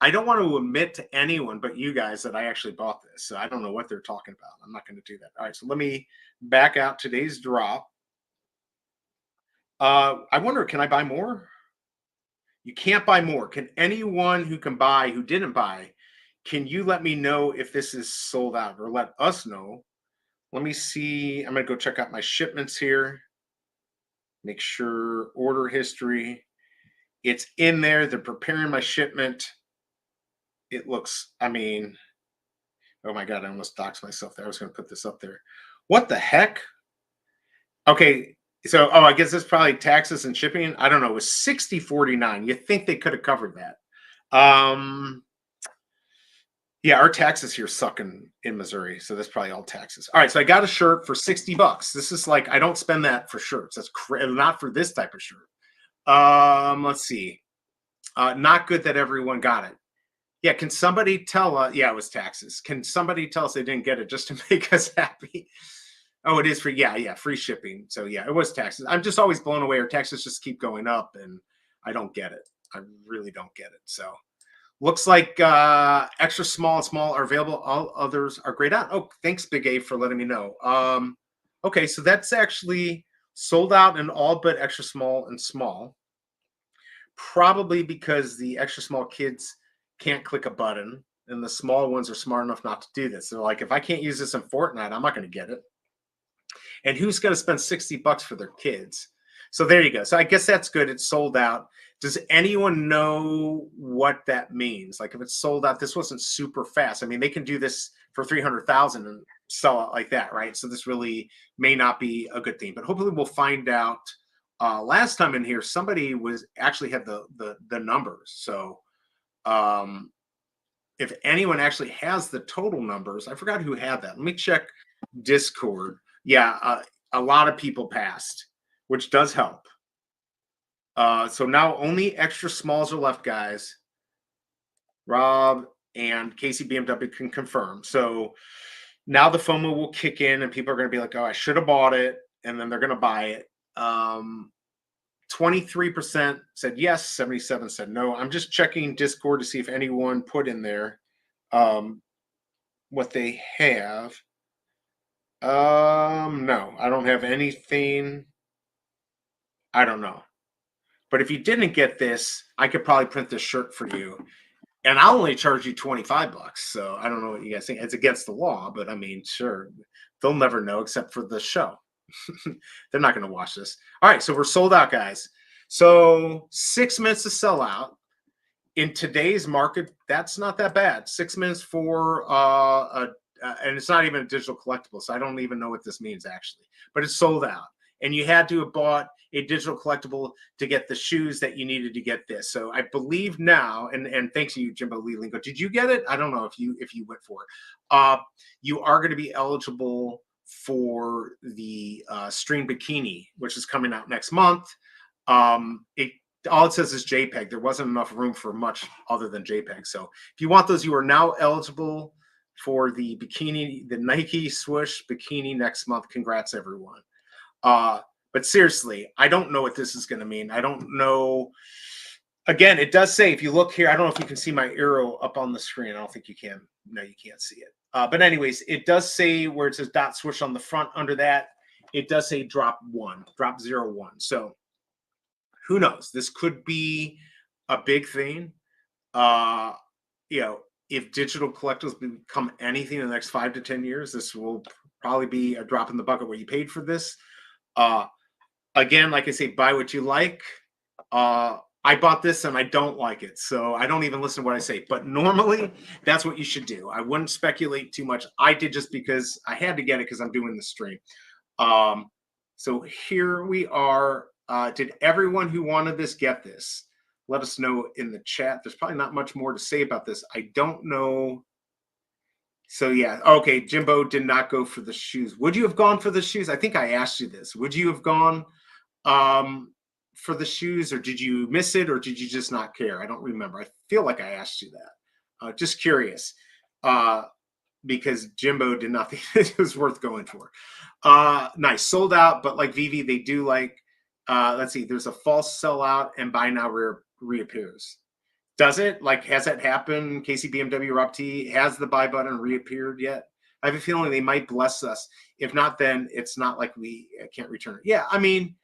I don't want to admit to anyone but you guys that I actually bought this. So I don't know what they're talking about. I'm not going to do that. All right. So let me back out today's drop. I wonder, can I buy more? You can't buy more. Can anyone who can buy, who didn't buy, can you let me know if this is sold out or let us know? Let me see. I'm going to go check out my shipments here. Make sure order history. It's in there. They're preparing my shipment. It looks, I mean, oh my God, I almost doxed myself there. I was going to put this up there. What the heck? Okay. So, I guess it's probably taxes and shipping. I don't know. It was $60.49. You think they could have covered that? Yeah, our taxes here suck in Missouri, so that's probably all taxes. All right, so I got a shirt for $60. This is like, I don't spend that for shirts. That's not for this type of shirt. Let's see. Not good that everyone got it. Yeah, can somebody tell us? Yeah, it was taxes. Can somebody tell us they didn't get it just to make us happy? Oh, it is free. Yeah, free shipping. So yeah, it was taxes. I'm just always blown away. Our taxes just keep going up, and I don't get it. I really don't get it. So looks like extra small and small are available. All others are grayed out. Oh, thanks, Big A, for letting me know. Okay, so that's actually sold out in all but extra small and small. Probably because the extra small kids can't click a button, and the small ones are smart enough not to do this. They're like, if I can't use this in Fortnite, I'm not going to get it. And who's going to spend $60 for their kids? So there you go. So I guess that's good. It's sold out. Does anyone know what that means? Like if it's sold out, this wasn't super fast. I mean, they can do this for 300,000 and sell it like that, right? So this really may not be a good thing, but hopefully we'll find out. Last time in here, somebody was actually had the numbers. So if anyone actually has the total numbers. I forgot who had that. Let me check Discord. Yeah, a lot of people passed, which does help. So now only extra smalls are left, guys. Rob and Casey BMW can confirm. So now the FOMO will kick in, and people are going to be like, "Oh, I should have bought it," and then they're going to buy it. 23% said yes, 77 said no. I'm just checking Discord to see if anyone put in there what they have. No, I don't have anything. I don't know. But if you didn't get this, I could probably print this shirt for you. And I'll only charge you $25. So I don't know what you guys think. It's against the law, but I mean, sure. They'll never know except for the show. They're not going to watch this. All right, so we're sold out, guys. So 6 minutes to sell out. In today's market, that's not that bad. 6 minutes for and it's not even a digital collectible, so I don't even know what this means actually. But it's sold out, and you had to have bought a digital collectible to get the shoes that you needed to get this. So I believe now, and thanks to you, Jimbo Lee Lingo. Did you get it? I don't know if you went for it. You are going to be eligible for the stream bikini, which is coming out next month. All it says is JPEG. There wasn't enough room for much other than JPEG. So if you want those, you are now eligible for the bikini, the Nike swoosh bikini next month. Congrats, everyone. But seriously, I don't know what this is going to mean. I don't know. Again, it does say, if you look here, I don't know if you can see my arrow up on the screen. I don't think you can. No, you can't see it. But anyways, it does say where it says dot swoosh on the front under that. It does say drop 1, drop 01. So who knows? This could be a big thing. If digital collectibles become anything in the next 5 to 10 years, this will probably be a drop in the bucket where you paid for this. Again, like I say, buy what you like. I bought this and I don't like it, so I don't even listen to what I say. But normally, that's what you should do. I wouldn't speculate too much. I did just because I had to get it because I'm doing the stream. So here we are. Did everyone who wanted this get this? Let us know in the chat. There's probably not much more to say about this. I don't know. So yeah, okay, Jimbo did not go for the shoes. Would you have gone for the shoes? I think I asked you this. Would you have gone for the shoes, or did you miss it, or did you just not care? I don't remember. I feel like I asked you that. Just curious, because Jimbo did not think it was worth going for. Nice, sold out, but like Vivi, they do like, let's see, there's a false sellout and buy now reappears. Does it? Like, has that happened? Casey BMW Rob T, has the buy button reappeared yet? I have a feeling they might bless us. If not, then it's not like we can't return it. Yeah, I mean,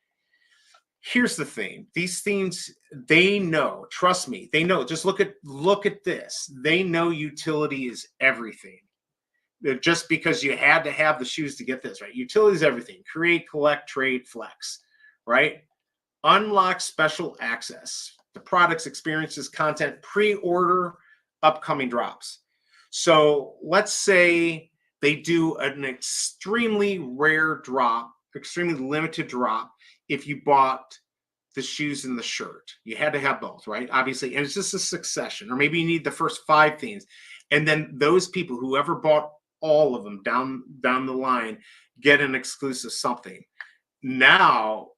here's the thing. These things, they know. Trust me, they know. Just look at this. They know utility is everything. Just because you had to have the shoes to get this, right? Utility is everything. Create, collect, trade, flex, right? Unlock special access. The products, experiences, content, pre-order, upcoming drops. So let's say they do an extremely rare drop, extremely limited drop. If you bought the shoes and the shirt, you had to have both, right? Obviously, and it's just a succession, or maybe you need the first 5 things, and then those people, whoever bought all of them down the line, get an exclusive something. Now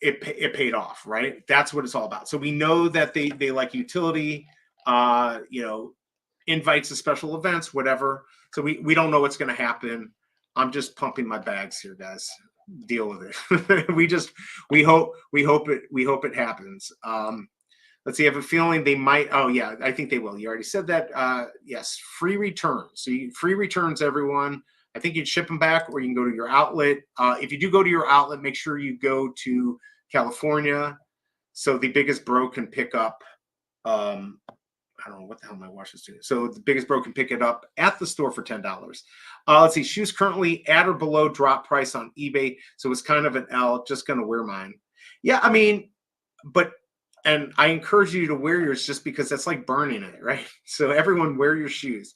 it paid off, right? That's what it's all about. So we know that they like utility, invites to special events, whatever. So we don't know what's going to happen. I'm just pumping my bags here, guys. Deal with it. we hope it happens. Let's see. I have a feeling they might. Oh yeah, I think they will. You already said that. Yes, free returns. So free returns, everyone. I think you'd ship them back, or you can go to your outlet. If you do go to your outlet, make sure you go to California, so the biggest bro can pick up. I don't know what the hell my watch is doing. So the biggest bro can pick it up at the store for $10. Let's see. Shoes currently at or below drop price on eBay. So it's kind of an L. Just going to wear mine. Yeah, I mean, and I encourage you to wear yours just because that's like burning it, right? So everyone wear your shoes.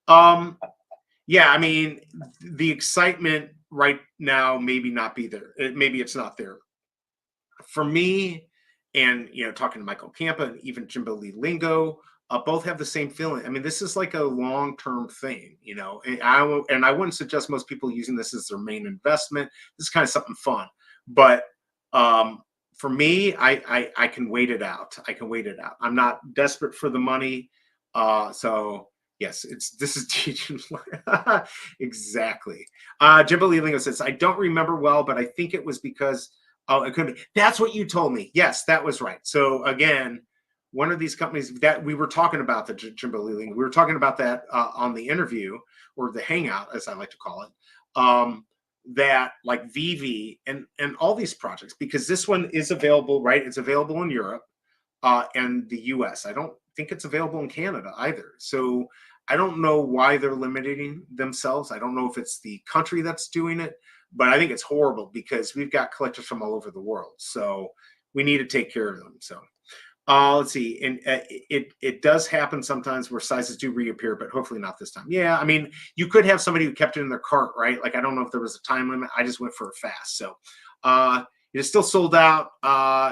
Yeah, I mean, the excitement right now maybe not be there. Maybe it's not there. For me, and talking to Michael Campa and even Jimbo Lee Lingo, both have the same feeling. I mean, this is like a long-term thing, you know. And I wouldn't suggest most people using this as their main investment. This is kind of something fun, but um, for me, I can wait it out. I can wait it out. I'm not desperate for the money, so yes, this is teaching. Exactly. Jimbo Lingo says, I don't remember well, but I think it was because, oh, it could be. That's what you told me. Yes, that was right. So again, one of these companies that we were talking about, the Jimbo Lingo, we were talking about that on the interview, or the hangout, as I like to call it. That like VV and all these projects, because this one is available, right? It's available in Europe and the US. I don't think it's available in Canada either. So I don't know why they're limiting themselves. I don't know if it's the country that's doing it, but I think it's horrible because we've got collectors from all over the world. So we need to take care of them. So let's see, and it does happen sometimes where sizes do reappear, but hopefully not this time. Yeah, I mean, you could have somebody who kept it in their cart, right? Like I don't know if there was a time limit. I just went for a fast. So it is still sold out.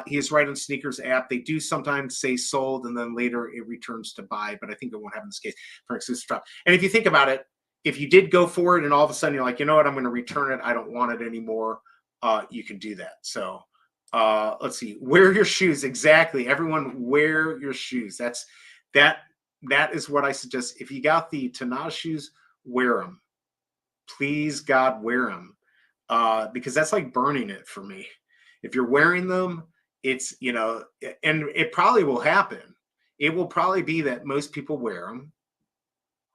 He is right on Sneakers app. They do sometimes say sold, and then later it returns to buy, but I think it won't happen in this case for exclusive drop. And if you think about it, if you did go for it and all of a sudden you're like, you know what, I'm going to return it, I don't want it anymore, you can do that. So let's see, wear your shoes. Exactly, everyone, wear your shoes. That is what I suggest. If you got the Tinaj shoes, wear them, please God, wear them, because that's like burning it for me. If you're wearing them, it's, you know, and it probably will happen. It will probably be that most people wear them.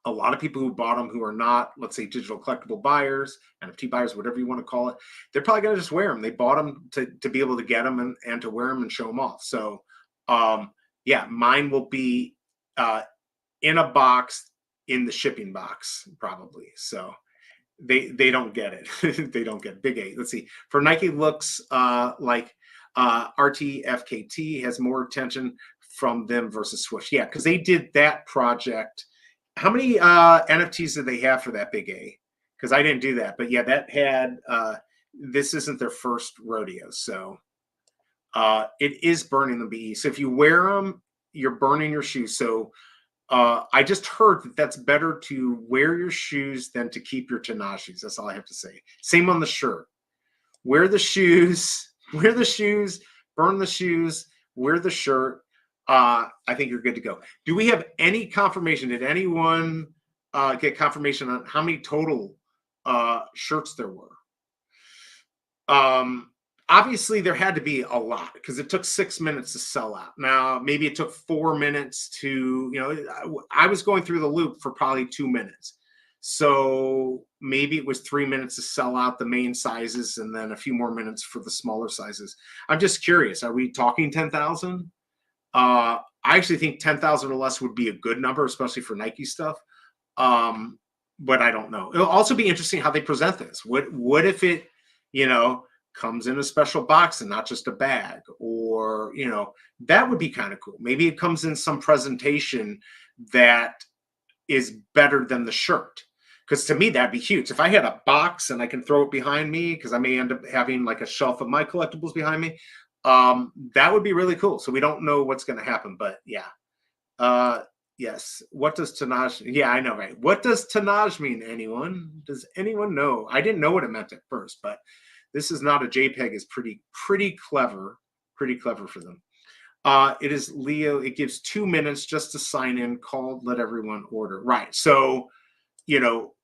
A lot of people who bought them who are not, let's say, digital collectible buyers, NFT buyers, whatever you want to call it, they're probably going to just wear them. They bought them to be able to get them and to wear them and show them off. So, yeah, mine will be in a box, in the shipping box, probably. So they don't get it. They don't get big A. Let's see. For Nike, looks like RTFKT has more attention from them versus Swoosh. Yeah, because they did that project. How many NFTs did they have for that big A? Because I didn't do that, but yeah, that had. This isn't their first rodeo, so it is burning the BE. So if you wear them, you're burning your shoes. So I just heard that that's better to wear your shoes than to keep your Tinaj shoes. That's all I have to say. Same on the shirt. Wear the shoes. Wear the shoes. Burn the shoes. Wear the shirt. I think you're good to go. Do we have any confirmation? Did anyone get confirmation on how many total shirts there were? Obviously, there had to be a lot because it took 6 minutes to sell out. Now, maybe it took 4 minutes to, you know, I was going through the loop for probably 2 minutes. So maybe it was 3 minutes to sell out the main sizes and then a few more minutes for the smaller sizes. I'm just curious. Are we talking 10,000? I actually think 10,000 or less would be a good number, especially for Nike stuff. But I don't know. It'll also be interesting how they present this. What if it, you know, comes in a special box and not just a bag? Or, you know, that would be kind of cool. Maybe it comes in some presentation that is better than the shirt. Because to me, that'd be huge. If I had a box and I can throw it behind me, because I may end up having like a shelf of my collectibles behind me, that would be really cool. So we don't know what's going to happen, but yeah. Yes. What does Tinaj? Yeah, I know, right? What does Tinaj mean? Anyone? Does anyone know? I didn't know what it meant at first, but this is not a JPEG. Is pretty clever. Pretty clever for them. It is Leo. It gives 2 minutes just to sign in. Call. Let everyone order. Right. So, you know,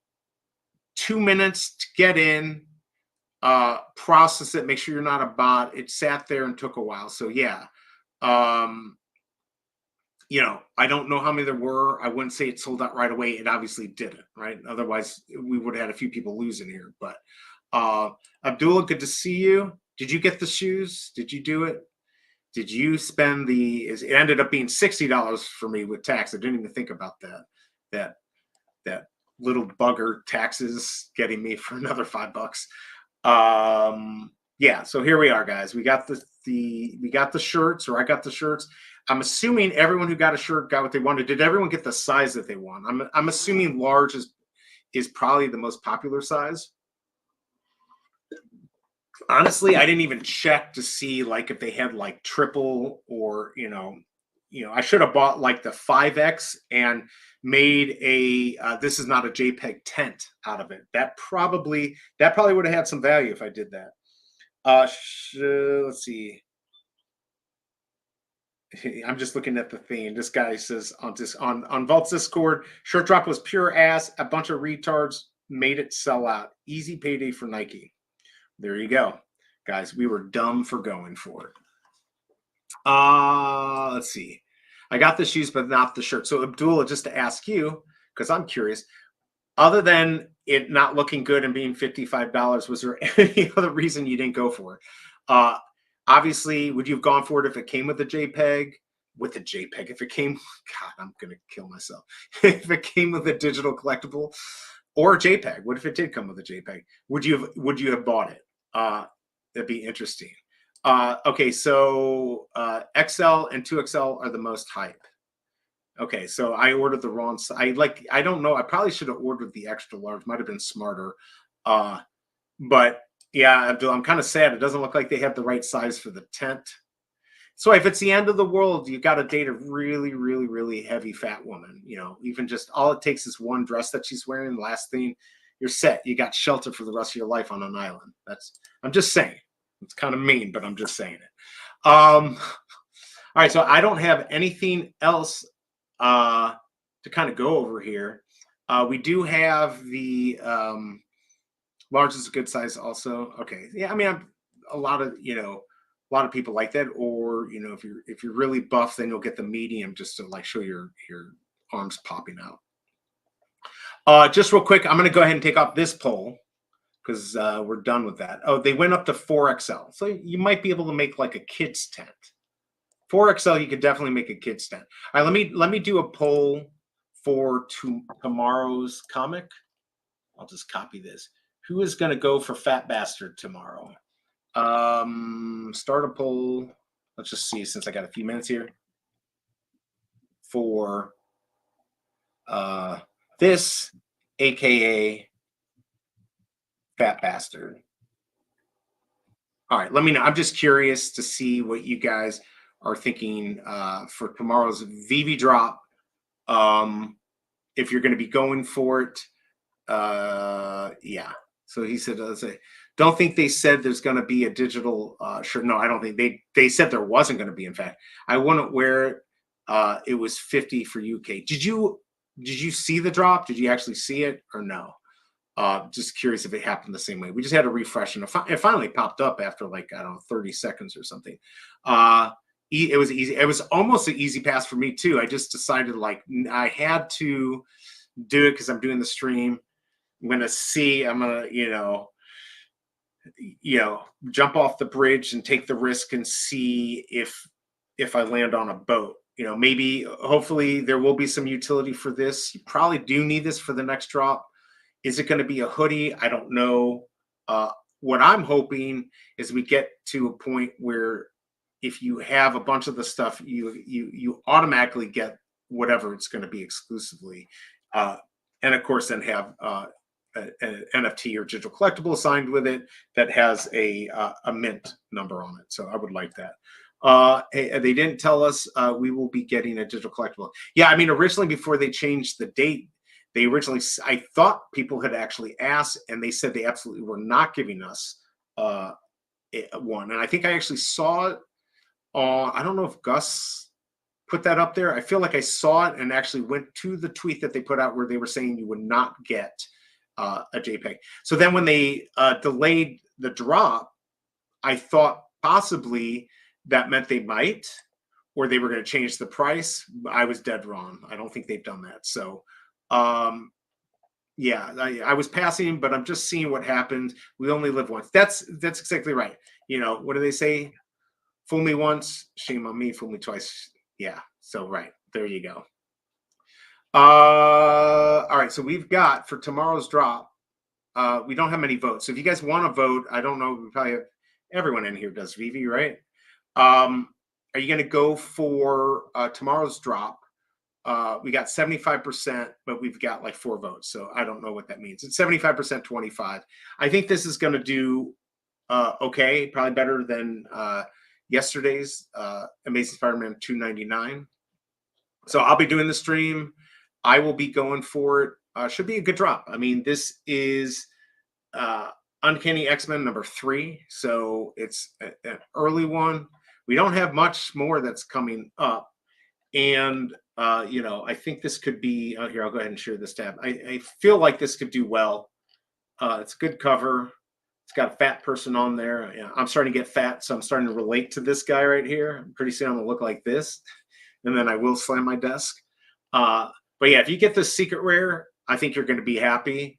2 minutes to get in. Process it, make sure you're not a bot. It sat there and took a while. So yeah, you know, I don't know how many there were. I wouldn't say it sold out right away. It obviously didn't, right? Otherwise we would have had a few people losing here. But Abdullah, good to see you. Did you get the shoes? Did you do it? Did you spend it ended up being $60 for me with tax. I didn't even think about that little bugger taxes getting me for another $5. Yeah, so here we are, guys. We got we got the shirts, or I got the shirts. I'm assuming everyone who got a shirt got what they wanted. Did everyone get the size that they want? I'm assuming large is probably the most popular size. Honestly, I didn't even check to see like if they had like triple or, you know, I should have bought like the 5X and made a this is not a JPEG tent out of it. That probably would have had some value if I did that. Let's see. I'm just looking at the theme. This guy says on Vault's Discord, shirt drop was pure ass. A bunch of retards made it sell out. Easy payday for Nike. There you go, guys. We were dumb for going for it. Let's see. I got the shoes, but not the shirt. So Abdullah, just to ask you, because I'm curious, other than it not looking good and being $55, was there any other reason you didn't go for it? Obviously, would you have gone for it if it came with a JPEG? With a JPEG, if it came, God, I'm gonna kill myself. If it came with a digital collectible or a JPEG, what if it did come with a JPEG? Would you have bought it? That'd be interesting. Okay, so XL and 2XL are the most hype. Okay, so I ordered the wrong size. I don't know. I probably should have ordered the extra large. Might have been smarter. But yeah, Abdul, I'm kind of sad. It doesn't look like they have the right size for the tent. So if it's the end of the world, you got to date a really, really, really heavy fat woman. Even just all it takes is one dress that she's wearing. The last thing, you're set. You got shelter for the rest of your life on an island. I'm just saying. It's kind of mean, but I'm just saying it. All right, so I don't have anything else to kind of go over here. We do have the large is a good size also. Okay, yeah, I mean, a lot of people like that, or if you're really buff, then you'll get the medium just to like show your arms popping out. Just real quick, I'm going to go ahead and take off this poll because we're done with that. Oh, they went up to 4XL. So you might be able to make like a kid's tent. 4XL, you could definitely make a kid's tent. All right, let me do a poll for tomorrow's comic. I'll just copy this. Who is going to go for Fat Bastard tomorrow? Start a poll. Let's just see, since I got a few minutes here. For this, AKA Fat Bastard. All right, let me know. I'm just curious to see what you guys are thinking for tomorrow's VV drop. If you're going to be going for it, yeah. So he said, don't think they said there's going to be a digital shirt. No, I don't think they said there wasn't going to be. In fact, I wouldn't wear it. It was 50 for UK. Did you see the drop? Did you actually see it or no? Just curious if it happened the same way. We just had a refresh and it finally popped up after like, I don't know, 30 seconds or something. It was easy. It was almost an easy pass for me too. I just decided like I had to do it because I'm doing the stream. I'm gonna jump off the bridge and take the risk and see if I land on a boat. Maybe hopefully there will be some utility for this. You probably do need this for the next drop. Is it going to be a hoodie? I don't know. What I'm hoping is we get to a point where if you have a bunch of the stuff, you automatically get whatever it's going to be exclusively, and of course then have an NFT or digital collectible assigned with it that has a mint number on it. So I would like that. They didn't tell us we will be getting a digital collectible. Yeah, I mean, originally before they changed the date, I thought people had actually asked, and they said they absolutely were not giving us one. And I think I actually saw it. I don't know if Gus put that up there. I feel like I saw it and actually went to the tweet that they put out where they were saying you would not get a JPEG. So then when they delayed the drop, I thought possibly that meant they might, or they were going to change the price. I was dead wrong. I don't think they've done that. So yeah, I was passing, but I'm just seeing what happens. We only live once. That's exactly right. What do they say? Fool me once, shame on me. Fool me twice. Yeah. So right there you go. All right. So we've got for tomorrow's drop. We don't have many votes. So if you guys want to vote, I don't know. We probably have everyone in here does VV, right? Are you going to go for tomorrow's drop? We got 75%, but we've got like 4 votes. So I don't know what that means. It's 75%, 25. I think this is going to do okay, probably better than yesterday's Amazing Spider-Man 299. So I'll be doing the stream. I will be going for it. Should be a good drop. I mean, this is uh, Uncanny X-Men #3, so it's an early one. We don't have much more that's coming up, and you know, I think this could be here. I'll go ahead and share this tab. I feel like this could do well. It's a good cover. It's got a fat person on there. Yeah, I'm starting to get fat, so I'm starting to relate to this guy right here. Pretty soon I'm gonna look like this, and then I will slam my desk. Uh, but yeah, if you get this secret rare, I think you're going to be happy.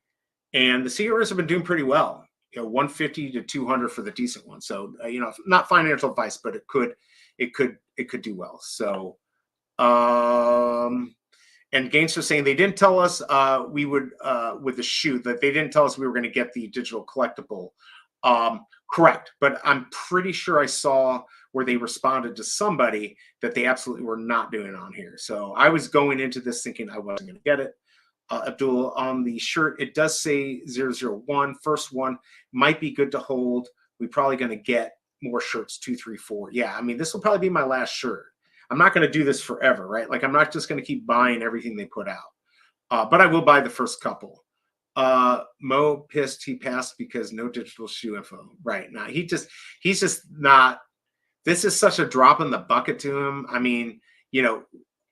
And the secret rares have been doing pretty well. You know, 150 to 200 for the decent one. So you know, not financial advice, but it could do well. So and Gainster saying they didn't tell us we would with the shoot that they didn't tell us we were going to get the digital collectible. Correct, but I'm pretty sure I saw where they responded to somebody that they absolutely were not doing it on here. So I was going into this thinking I wasn't going to get it. Abdul, on the shirt, it does say 001. First one might be good to hold. We're probably going to get more shirts, 2, 3, 4. Yeah, I mean, this will probably be my last shirt. I'm not going to do this forever, right? Like, I'm not just going to keep buying everything they put out. But I will buy the first couple. Mo pissed he passed because no digital shoe info. Right. Now he's just not, this is such a drop in the bucket to him. I mean, you know,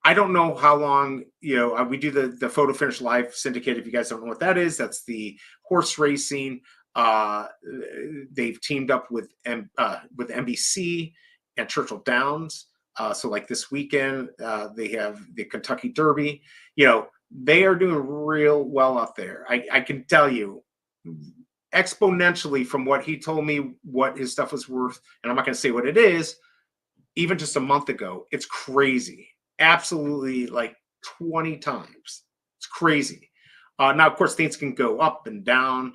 I don't know how long, you know, we do the photo finish live syndicate. If you guys don't know what that is, that's the horse racing. They've teamed up with NBC and Churchill Downs. So like this weekend, they have the Kentucky Derby. You know, they are doing real well out there. I can tell you exponentially from what he told me what his stuff was worth, and I'm not going to say what it is, even just a month ago. It's crazy. Absolutely, like 20 times. It's crazy. Now, of course, things can go up and down.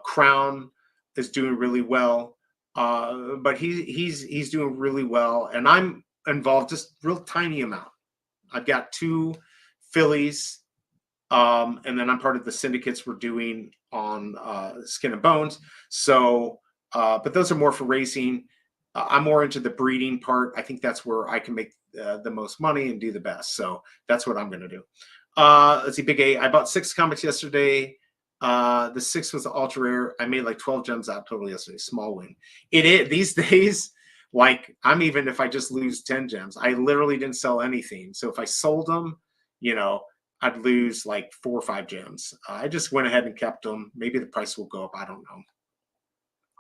Crown is doing really well, but he's doing really well, and I'm involved just real tiny amount. I've got 2 fillies, and then I'm part of the syndicates we're doing on Skin and Bones. So, but those are more for racing. I'm more into the breeding part. I think that's where I can make the most money and do the best. So that's what I'm going to do. Let's see, Big A. I bought 6 comics yesterday. The 6th was the ultra rare. I made like 12 gems out total yesterday. Small win. It is these days. Like I'm even if I just lose 10 gems, I literally didn't sell anything. So if I sold them, you know, I'd lose like 4 or 5 gems. I just went ahead and kept them. Maybe the price will go up. I don't know.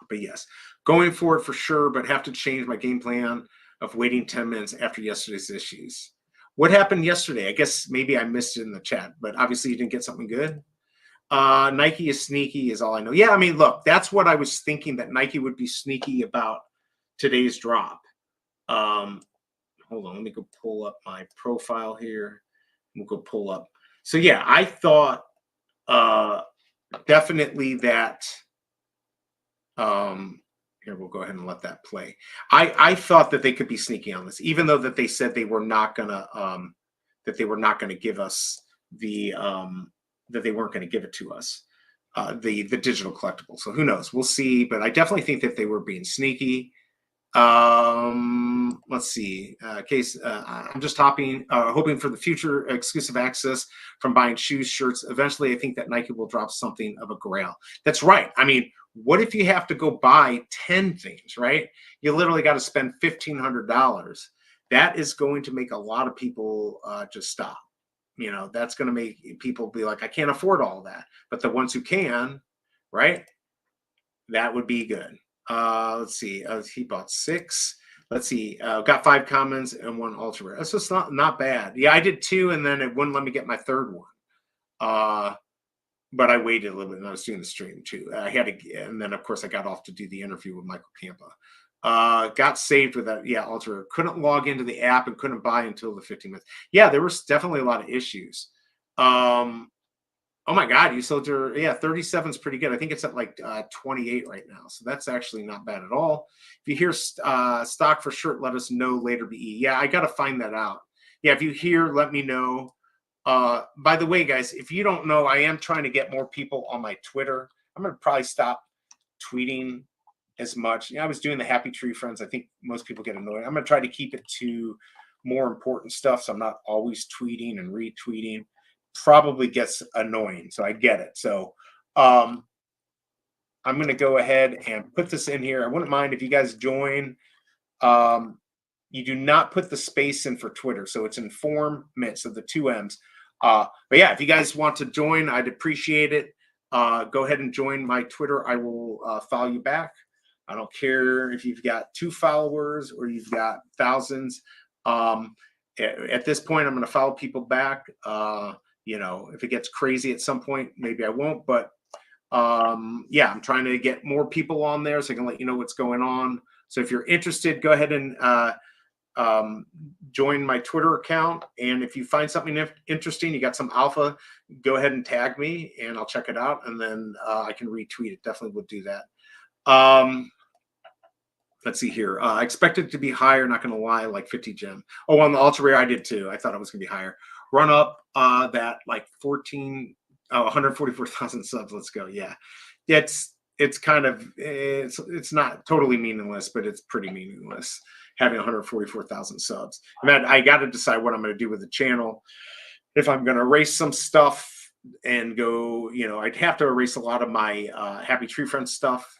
But yes, going for it for sure, but have to change my game plan of waiting 10 minutes after yesterday's issues. What happened yesterday? I guess maybe I missed it in the chat, but obviously you didn't get something good. Nike is sneaky is all I know. Yeah, I mean, look, that's what I was thinking, that Nike would be sneaky about today's drop. Hold on, let me go pull up my profile here. We'll go pull up. So yeah, I thought definitely that here, we'll go ahead and let that play. I thought that they could be sneaky on this, even though that they said they were not gonna give us the that they weren't going to give it to us, the digital collectible. So who knows? We'll see. But I definitely think that they were being sneaky. Let's see. I'm just hoping for the future exclusive access from buying shoes, shirts. Eventually, I think that Nike will drop something of a grail. That's right. I mean, what if you have to go buy 10 things, right? You literally got to spend $1,500. That is going to make a lot of people just stop. You know, that's going to make people be like, I can't afford all that. But the ones who can, right? That would be good. Let's see. He bought 6. Let's see. Got 5 commons and 1 ultra rare. That's just not bad. Yeah, I did 2, and then it wouldn't let me get my 3rd one. But I waited a little bit, and I was doing the stream too. I had to, and then of course I got off to do the interview with Michael Campa. Got saved with that. Yeah, ultra rare. Couldn't log into the app and couldn't buy until the 15 minutes. Yeah, there was definitely a lot of issues. Oh my God, you sold your, 37 is pretty good. I think it's at like 28 right now. So that's actually not bad at all. If you hear stock for shirt, let us know later, BE. Yeah, I got to find that out. Yeah, if you hear, let me know. By the way, guys, if you don't know, I am trying to get more people on my Twitter. I'm going to probably stop tweeting as much. I was doing the Happy Tree Friends. I think most people get annoyed. I'm going to try to keep it to more important stuff. So I'm not always tweeting and retweeting. Probably gets annoying. So I get it. So I'm going to go ahead and put this in here. I wouldn't mind if you guys join. You do not put the space in for Twitter. So it's informant. So the 2 M's. But yeah, if you guys want to join, I'd appreciate it. Go ahead and join my Twitter. I will follow you back. I don't care if you've got 2 followers or you've got thousands. At this point, I'm going to follow people back. You know, if it gets crazy at some point, maybe I won't. But yeah, I'm trying to get more people on there so I can let you know what's going on. So if you're interested, go ahead and join my Twitter account. And if you find something interesting, you got some alpha, go ahead and tag me and I'll check it out. And then I can retweet it. Definitely would do that. Let's see here. I expect it to be higher, not going to lie, like 50 gem. Oh, on the ultra rare, I did too. I thought it was going to be higher. Run up that like 144,000 subs. Let's go. Yeah. It's kind of, it's not totally meaningless, but it's pretty meaningless having 144,000 subs. Man, I got to decide what I'm going to do with the channel. If I'm going to erase some stuff and go, you know, I'd have to erase a lot of my Happy Tree Friends stuff.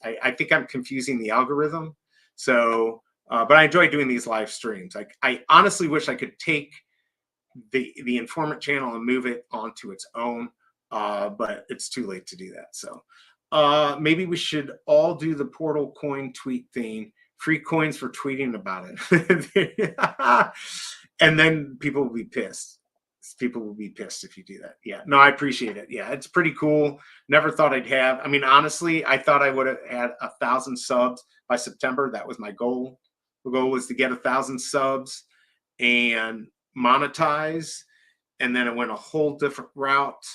I think I'm confusing the algorithm. So, but I enjoy doing these live streams. I honestly wish I could take the informant channel and move it onto its own, but it's too late to do that. So maybe we should all do the portal coin tweet thing. Free coins for tweeting about it. And then people will be pissed. People will be pissed if you do that. Yeah, no, I appreciate it. Yeah, it's pretty cool. Never thought I'd have. I mean, honestly, I thought I would have had 1,000 subs by September. That was my goal. The goal was to get 1,000 subs and monetize. And then it went a whole different route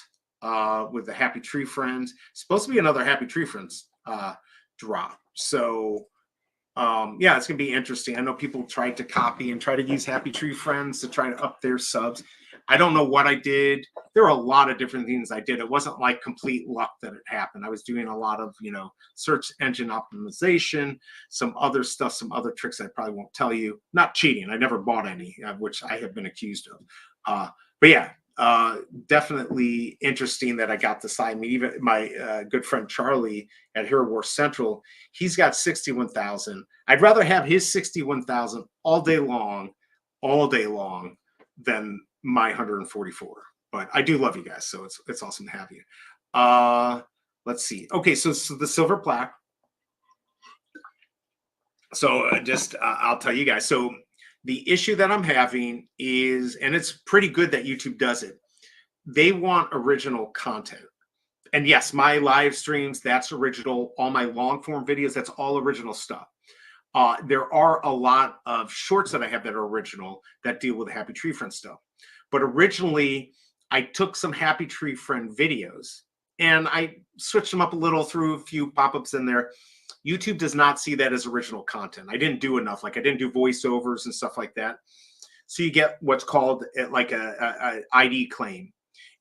with the Happy Tree Friends. Supposed to be another Happy Tree Friends drop. So yeah, it's gonna be interesting. I know people tried to copy and try to use Happy Tree Friends to try to up their subs. I don't know what I did. There were a lot of different things I did. It wasn't like complete luck that it happened. I was doing a lot of, you know, search engine optimization, some other stuff, some other tricks I probably won't tell you. Not cheating. I never bought any, which I have been accused of. But yeah, definitely interesting that I got to sign me. Even my good friend Charlie at Hero War Central, he's got 61,000. I'd rather have his 61,000 all day long than my 144. But I do love you guys, so it's awesome to have you. Let's see. Okay, so the silver plaque. So I'll tell you guys. So the issue that I'm having is, and it's pretty good that YouTube does it, they want original content. And yes, my live streams, that's original. All my long form videos, that's all original stuff. There are a lot of shorts that I have that are original that deal with Happy Tree Friend stuff. But originally, I took some Happy Tree Friend videos and I switched them up a little, threw a few pop-ups in there. YouTube does not see that as original content. I didn't do enough. Like I didn't do voiceovers and stuff like that. So you get what's called like a ID claim.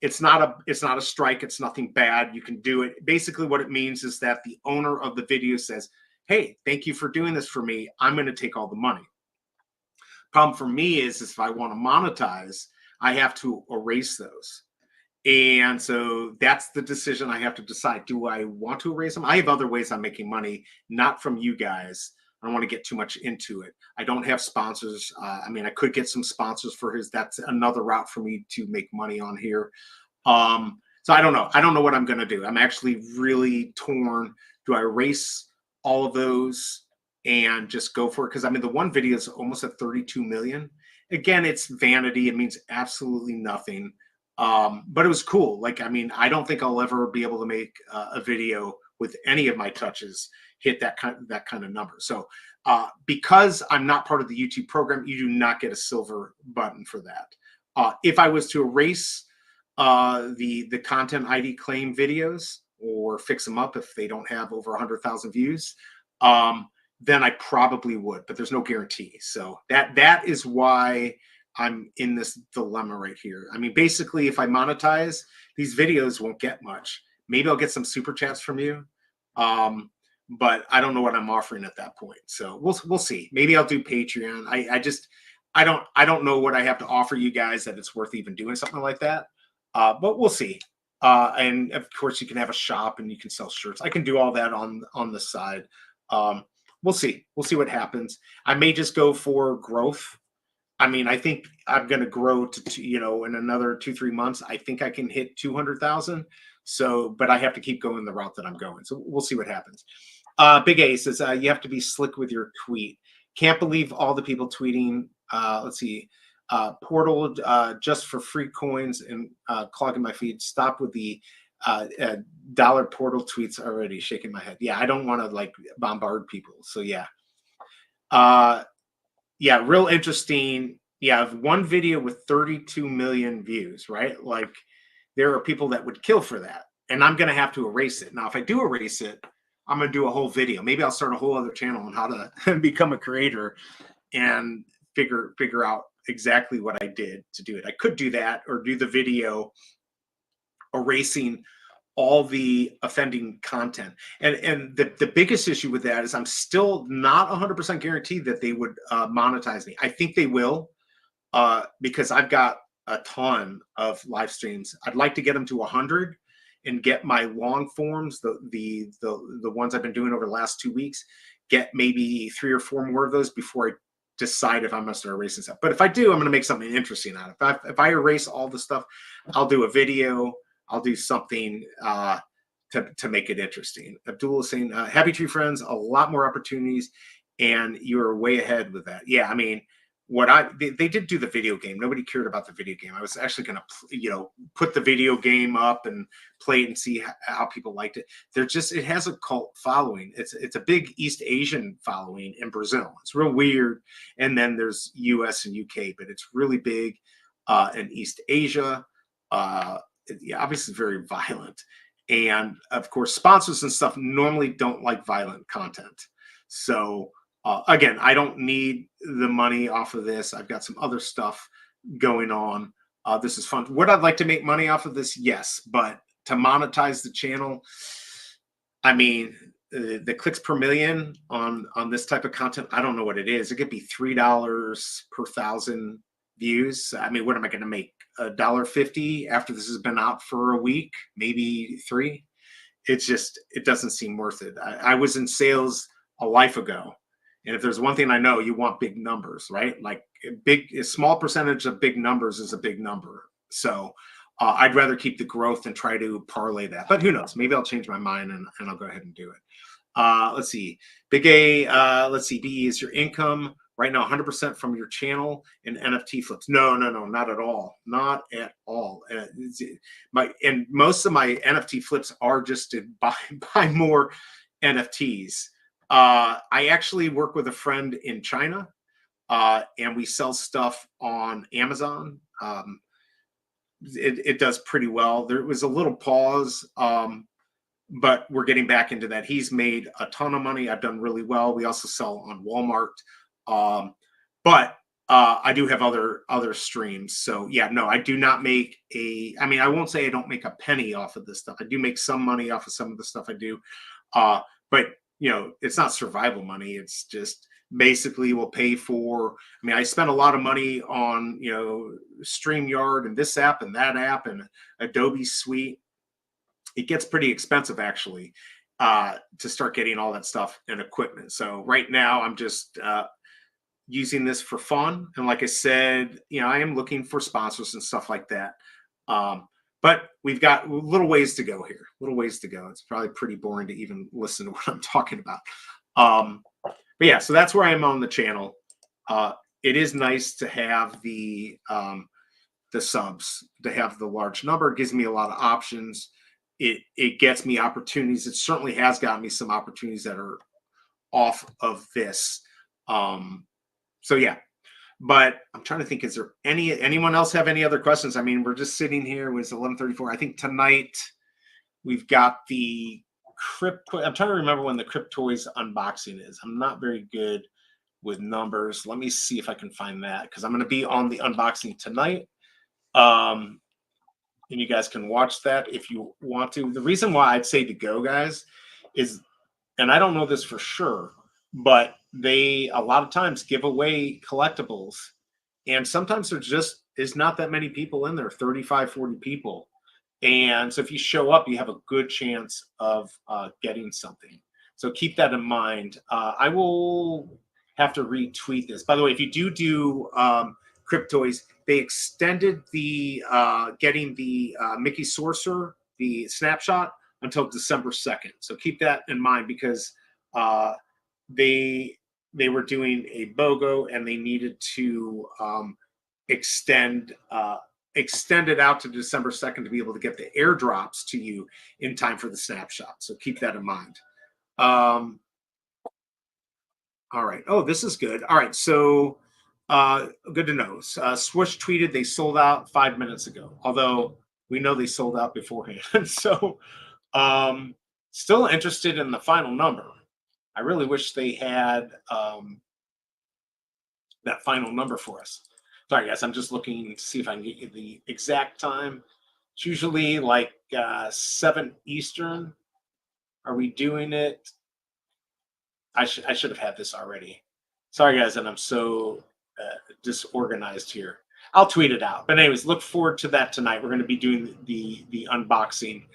It's not a strike. It's nothing bad. You can do it. Basically what it means is that the owner of the video says, hey, thank you for doing this for me. I'm going to take all the money. Problem for me is if I want to monetize, I have to erase those. And so that's the decision I have to decide. Do I want to erase them? I have other ways I'm making money, not from you guys. I don't want to get too much into it. I don't have sponsors. I mean, I could get some sponsors for his. That's another route for me to make money on here. So I don't know. I don't know what I'm going to do. I'm actually really torn. Do I erase all of those and just go for it? Because I mean, the one video is almost at 32 million. Again, it's vanity. It means absolutely nothing. But it was cool. Like, I mean, I don't think I'll ever be able to make a video with any of my touches hit that kind of number. So because I'm not part of the YouTube program, you do not get a silver button for that. If I was to erase the content ID claim videos or fix them up if they don't have over 100,000 views, then I probably would, but there's no guarantee. So that is why I'm in this dilemma right here. I mean, basically, if I monetize, these videos won't get much. Maybe I'll get some super chats from you, but I don't know what I'm offering at that point. So we'll see. Maybe I'll do Patreon. I just I don't know what I have to offer you guys that it's worth even doing something like that. But we'll see. And of course, you can have a shop and you can sell shirts. I can do all that on the side. Um, we'll see. We'll see what happens. I may just go for growth. I mean, I think I'm going to grow to, you know, in another 2-3 months. I think I can hit 200,000. So, but I have to keep going the route that I'm going. So we'll see what happens. Big A says you have to be slick with your tweet. Can't believe all the people tweeting. Let's see. Portal just for free coins and clogging my feed. Stop with the dollar portal tweets already. Shaking my head. Yeah, I don't want to like bombard people. So yeah. Yeah, real interesting. Yeah, I have one video with 32 million views, right? Like there are people that would kill for that. And I'm going to have to erase it. Now, if I do erase it, I'm going to do a whole video. Maybe I'll start a whole other channel on how to become a creator and figure out exactly what I did to do it. I could do that or do the video erasing all the offending content. And the biggest issue with that is I'm still not 100% guaranteed that they would monetize me. I think they will because I've got a ton of live streams. I'd like to get them to 100 and get my long forms, the ones I've been doing over the last 2 weeks, get maybe 3 or 4 more of those before I decide if I'm going to start erasing stuff. But if I do, I'm going to make something interesting out of it. If I erase all the stuff, I'll do a video. I'll do something to make it interesting. Abdul is saying, happy tree friends, a lot more opportunities, and you're way ahead with that. Yeah, I mean, they did do the video game. Nobody cared about the video game. I was actually going to, you know, put the video game up and play it and see how people liked it. It has a cult following. It's a big East Asian following in Brazil. It's real weird. And then there's US and UK, but it's really big in East Asia. Yeah, obviously very violent. And of course, sponsors and stuff normally don't like violent content. So again, I don't need the money off of this. I've got some other stuff going on. This is fun. Would I like to make money off of this? Yes. But to monetize the channel, I mean, the clicks per million on this type of content, I don't know what it is. It could be $3 per 1,000 views. I mean, what am I going to make? $1.50 after this has been out for a week, maybe 3. It doesn't seem worth it. I was in sales a life ago, and if there's one thing I know, you want big numbers, right? Like a small percentage of big numbers is a big number. So I'd rather keep the growth and try to parlay that. But who knows? Maybe I'll change my mind and I'll go ahead and do it. Let's see. Big A. Let's see. B is your income. Right now, 100% from your channel and NFT flips. No, not at all. Not at all. And most of my NFT flips are just to buy more NFTs. I actually work with a friend in China, and we sell stuff on Amazon. It does pretty well. There was a little pause, but we're getting back into that. He's made a ton of money. I've done really well. We also sell on Walmart. But I do have other streams. So yeah, no, I do not make I mean, I won't say I don't make a penny off of this stuff. I do make some money off of some of the stuff I do. But you know, it's not survival money. It's just basically will pay for, I mean, I spent a lot of money on, you know, StreamYard and this app and that app and Adobe Suite. It gets pretty expensive actually to start getting all that stuff and equipment. So right now I'm just using this for fun. And like I said, you know, I am looking for sponsors and stuff like that. But we've got little ways to go here, little ways to go. It's probably pretty boring to even listen to what I'm talking about. But yeah, so that's where I am on the channel. It is nice to have the subs, to have the large number. It gives me a lot of options. It gets me opportunities. It certainly has gotten me some opportunities that are off of this. So yeah, but I'm trying to think, is there anyone else have any other questions? I mean, we're just sitting here with 11:34. I think tonight we've got the crypto. I'm trying to remember when the Cryptoys unboxing is. I'm not very good with numbers. Let me see if I can find that, because I'm going to be on the unboxing tonight. And you guys can watch that if you want to. The reason why I'd say to go, guys, is, and I don't know this for sure, but they a lot of times give away collectibles And sometimes is not that many people in there, 35, 40 people. And so if you show up, you have a good chance of getting something. So keep that in mind. I will have to retweet this. By the way, if you do Cryptoys, they extended the getting the Mickey Sorcerer, the snapshot, until December 2nd. So keep that in mind, because uh, they they were doing a BOGO and they needed to extend extend it out to December 2nd to be able to get the airdrops to you in time for the snapshot. So keep that in mind. Um, all right. Oh, this is good. All right. So good to know. Swoosh tweeted they sold out 5 minutes ago, although we know they sold out beforehand. So um, still interested in the final number. I really wish they had that final number for us. Sorry, guys, I'm just looking to see if I can get you the exact time. It's usually like 7 Eastern. Are we doing it? I should have had this already. Sorry, guys, and I'm so disorganized here. I'll tweet it out. But anyways, look forward to that tonight. We're going to be doing the unboxing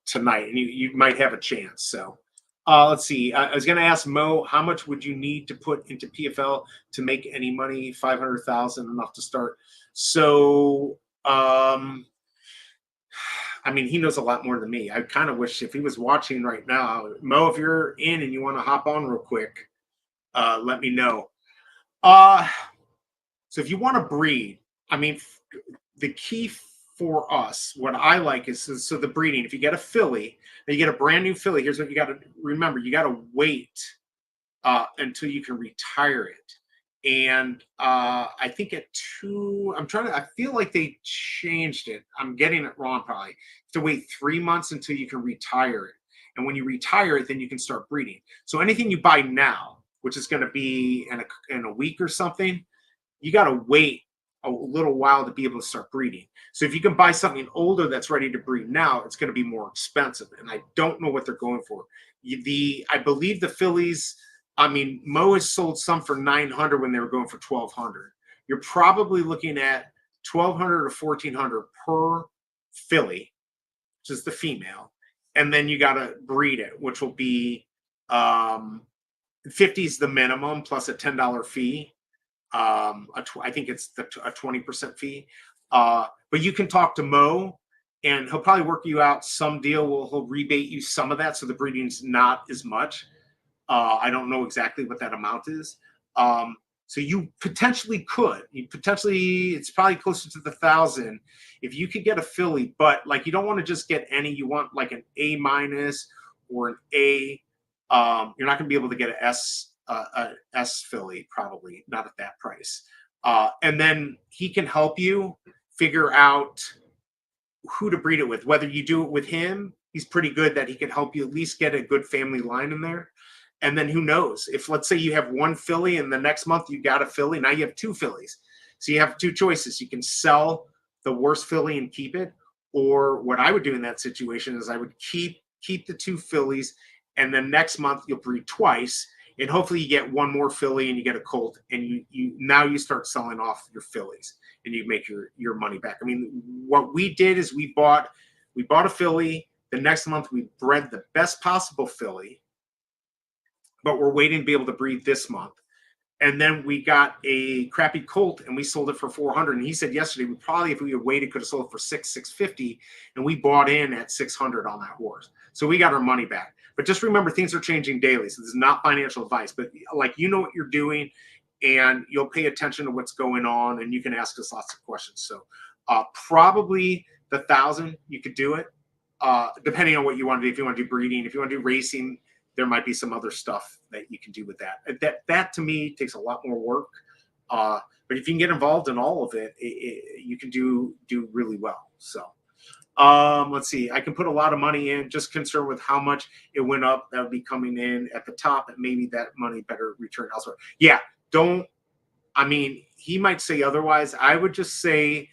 tonight, and you might have a chance. So let's see. I was going to ask Mo, how much would you need to put into PFL to make any money? 500,000, enough to start. So I mean, he knows a lot more than me. I kind of wish if he was watching right now, Mo, if you're in and you want to hop on real quick, let me know. So if you want to breed, I mean, the key for us, what I like is so the breeding. If you get a filly, then you get a brand new filly. Here's what you got to remember: you got to wait until you can retire it. And I think at 2, I feel like they changed it. I'm getting it wrong probably. You have to wait 3 months until you can retire it. And when you retire it, then you can start breeding. So anything you buy now, which is going to be in a week or something, you got to wait a little while to be able to start breeding. So if you can buy something older that's ready to breed now, it's going to be more expensive. And I don't know what they're going for. I believe the fillies, I mean, Mo has sold some for 900 when they were going for 1,200. You're probably looking at 1,200 or 1,400 per filly, which is the female, and then you got to breed it, which will be 50 is the minimum plus a $10 fee. I think it's a 20% fee. But you can talk to Mo, and he'll probably work you out some deal. He'll rebate you some of that, so the breeding's not as much. I don't know exactly what that amount is. So you potentially could. It's probably closer to the 1,000 if you could get a filly, but like you don't want to just get any. You want like an A- or an A. You're not going to be able to get a S filly, probably not at that price. And then he can help you figure out who to breed it with. Whether you do it with him, he's pretty good that he can help you at least get a good family line in there. And then who knows, if let's say you have one filly and the next month you got a filly, now you have 2 fillies. So you have 2 choices. You can sell the worst filly and keep it, or what I would do in that situation is I would keep the 2 fillies, and then next month you'll breed twice, and hopefully you get one more filly and you get a colt, and you start selling off your fillies and you make your money back. I mean, what we did is we bought a filly. The next month we bred the best possible filly, but we're waiting to be able to breed this month. And then we got a crappy colt and we sold it for 400. And he said yesterday, we probably, if we had waited, could have sold it for 650. And we bought in at 600 on that horse. So we got our money back. But just remember, things are changing daily. So this is not financial advice, but like, you know what you're doing, and you'll pay attention to what's going on, and you can ask us lots of questions. So probably the 1,000, you could do it, depending on what you want to do. If you want to do breeding, if you want to do racing, there might be some other stuff that you can do with that. That to me takes a lot more work. But if you can get involved in all of it, you can do really well. So let's see. I can put a lot of money in. Just concerned with how much it went up. That would be coming in at the top, and maybe that money better return elsewhere. Yeah, don't. I mean, he might say otherwise. I would just say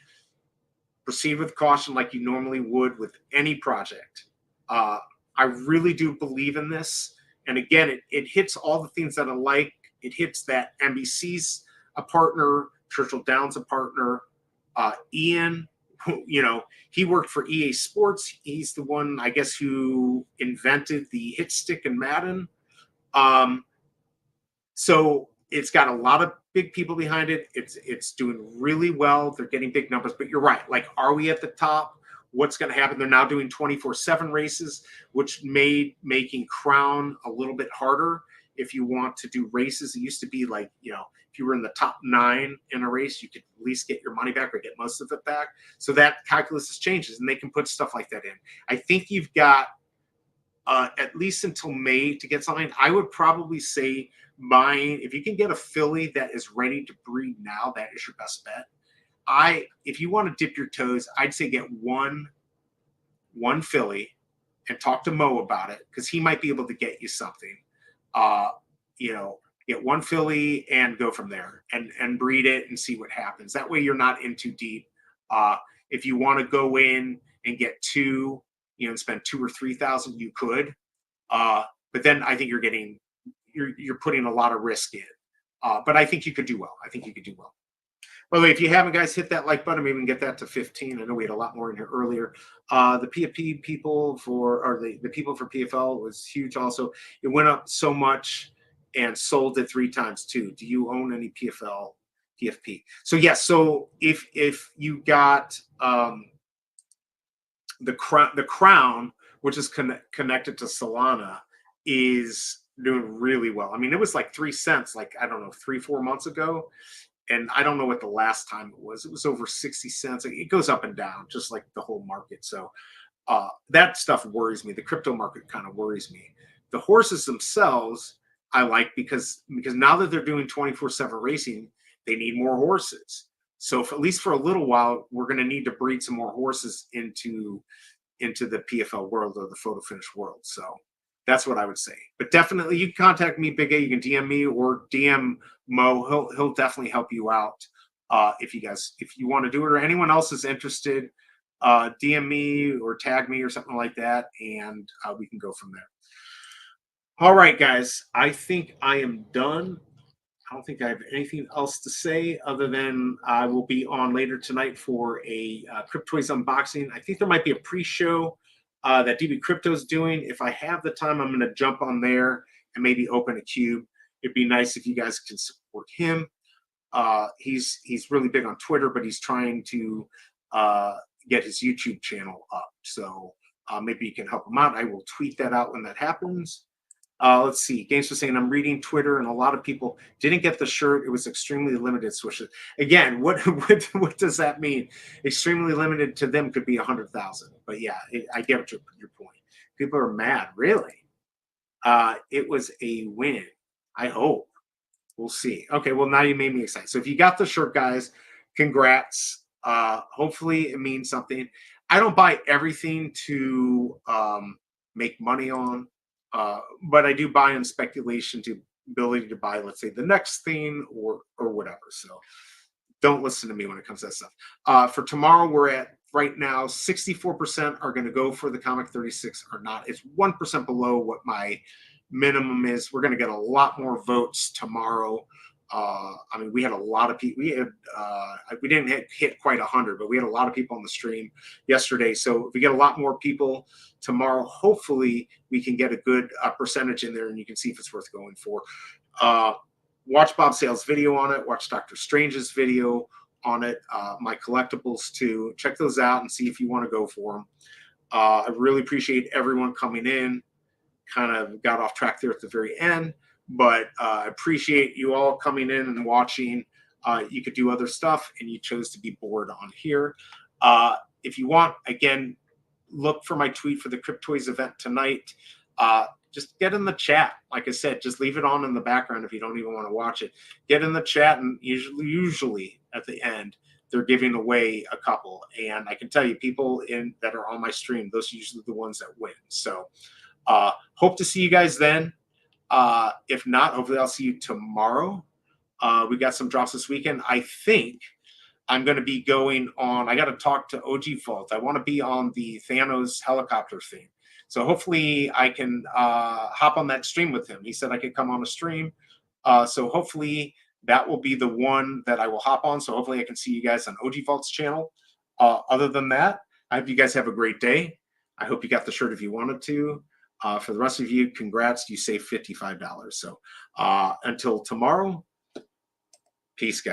proceed with caution, like you normally would with any project. I really do believe in this. And again, it hits all the things that I like. It hits that NBC's a partner. Churchill Downs a partner. Ian, who, he worked for EA Sports. He's the one, I guess, who invented the hit stick in Madden. So it's got a lot of big people behind it. It's doing really well. They're getting big numbers, but you're right. Like, are we at the top? What's going to happen? They're now doing 24/7 races, which made making crown a little bit harder. If you want to do races, it used to be like, if you were in the top 9 in a race, you could at least get your money back or get most of it back. So that calculus changes, and they can put stuff like that in. I think you've got at least until May to get something. I would probably say buying, if you can get a filly that is ready to breed now, that is your best bet. If you want to dip your toes, I'd say get one filly and talk to Mo about it, because he might be able to get you something. Get one filly and go from there and breed it and see what happens. That way you're not in too deep. If you want to go in and get 2, and spend 2 or 3,000, you could. But then I think you're putting a lot of risk in. But I think you could do well. By the way, if you haven't, guys, hit that like button. Maybe we can get that to 15. I know we had a lot more in here earlier. The PFP people the people for PFL was huge also. It went up so much and sold it 3 times too. Do you own any PFP? So yes. So if you got the crown, which is connected to Solana, is doing really well. I mean, it was like 3 cents, like, I don't know, 3-4 months ago. And I don't know what the last time it was. It was over 60 cents. It goes up and down, just like the whole market. So that stuff worries me. The crypto market kind of worries me. The horses themselves, I like, because now that they're doing 24/7 racing, they need more horses. So at least for a little while, we're going to need to breed some more horses into the PFL world or the photo finish world. So that's what I would say. But definitely, you can contact me, Big A. You can DM me or DM Mo. He'll definitely help you out if you want to do it, or anyone else is interested. DM me or tag me or something like that, and we can go from there. All right, guys. I think I am done. I don't think I have anything else to say other than I will be on later tonight for a Cryptoys unboxing. I think there might be a pre-show that DB Crypto is doing. If I have the time, I'm going to jump on there and maybe open a cube. It'd be nice if you guys can support him. He's really big on Twitter, but he's trying to get his YouTube channel up. So maybe you can help him out. I will tweet that out when that happens. Let's see. Gainster saying, I'm reading Twitter, and a lot of people didn't get the shirt. It was extremely limited. Swooshes. Again, what does that mean? Extremely limited to them could be 100,000. But yeah, I get your point. People are mad. Really? It was a win. I hope. We'll see. Okay, well, now you made me excited. So if you got the shirt, guys, congrats. Hopefully it means something. I don't buy everything to make money on. But I do buy on speculation, to ability to buy, let's say, the next thing or whatever. So don't listen to me when it comes to that stuff. For tomorrow, we're at right now 64% are going to go for the Comic 36 or not. It's 1% below what my minimum is. We're going to get a lot more votes tomorrow. I mean, we had a lot of people. We didn't hit quite 100, but we had a lot of people on the stream yesterday. So if we get a lot more people tomorrow, hopefully we can get a good percentage in there, and you can see if it's worth going for. Watch Bob Sale's video on it. Watch Dr. Strange's video on it. My collectibles too. Check those out and see if you want to go for them. I really appreciate everyone coming in. Kind of got off track there at the very end. But I appreciate you all coming in and watching. You could do other stuff, and you chose to be bored on here. If you want, again, look for my tweet for the Cryptoys event tonight. Just get in the chat. Like I said, just leave it on in the background if you don't even want to watch it. Get in the chat, and usually at the end, they're giving away a couple. And I can tell you, people that are on my stream, those are usually the ones that win. So hope to see you guys then. If not, hopefully I'll see you tomorrow. We got some drops this weekend. I think I'm going to be going on. I got to talk to OG Fault. I want to be on the Thanos helicopter thing. So hopefully I can hop on that stream with him. He said I could come on a stream. So hopefully that will be the one that I will hop on. So hopefully I can see you guys on OG Vault's channel. Other than that, I hope you guys have a great day. I hope you got the shirt if you wanted to. For the rest of you, congrats, you saved $55. So until tomorrow, peace, guys.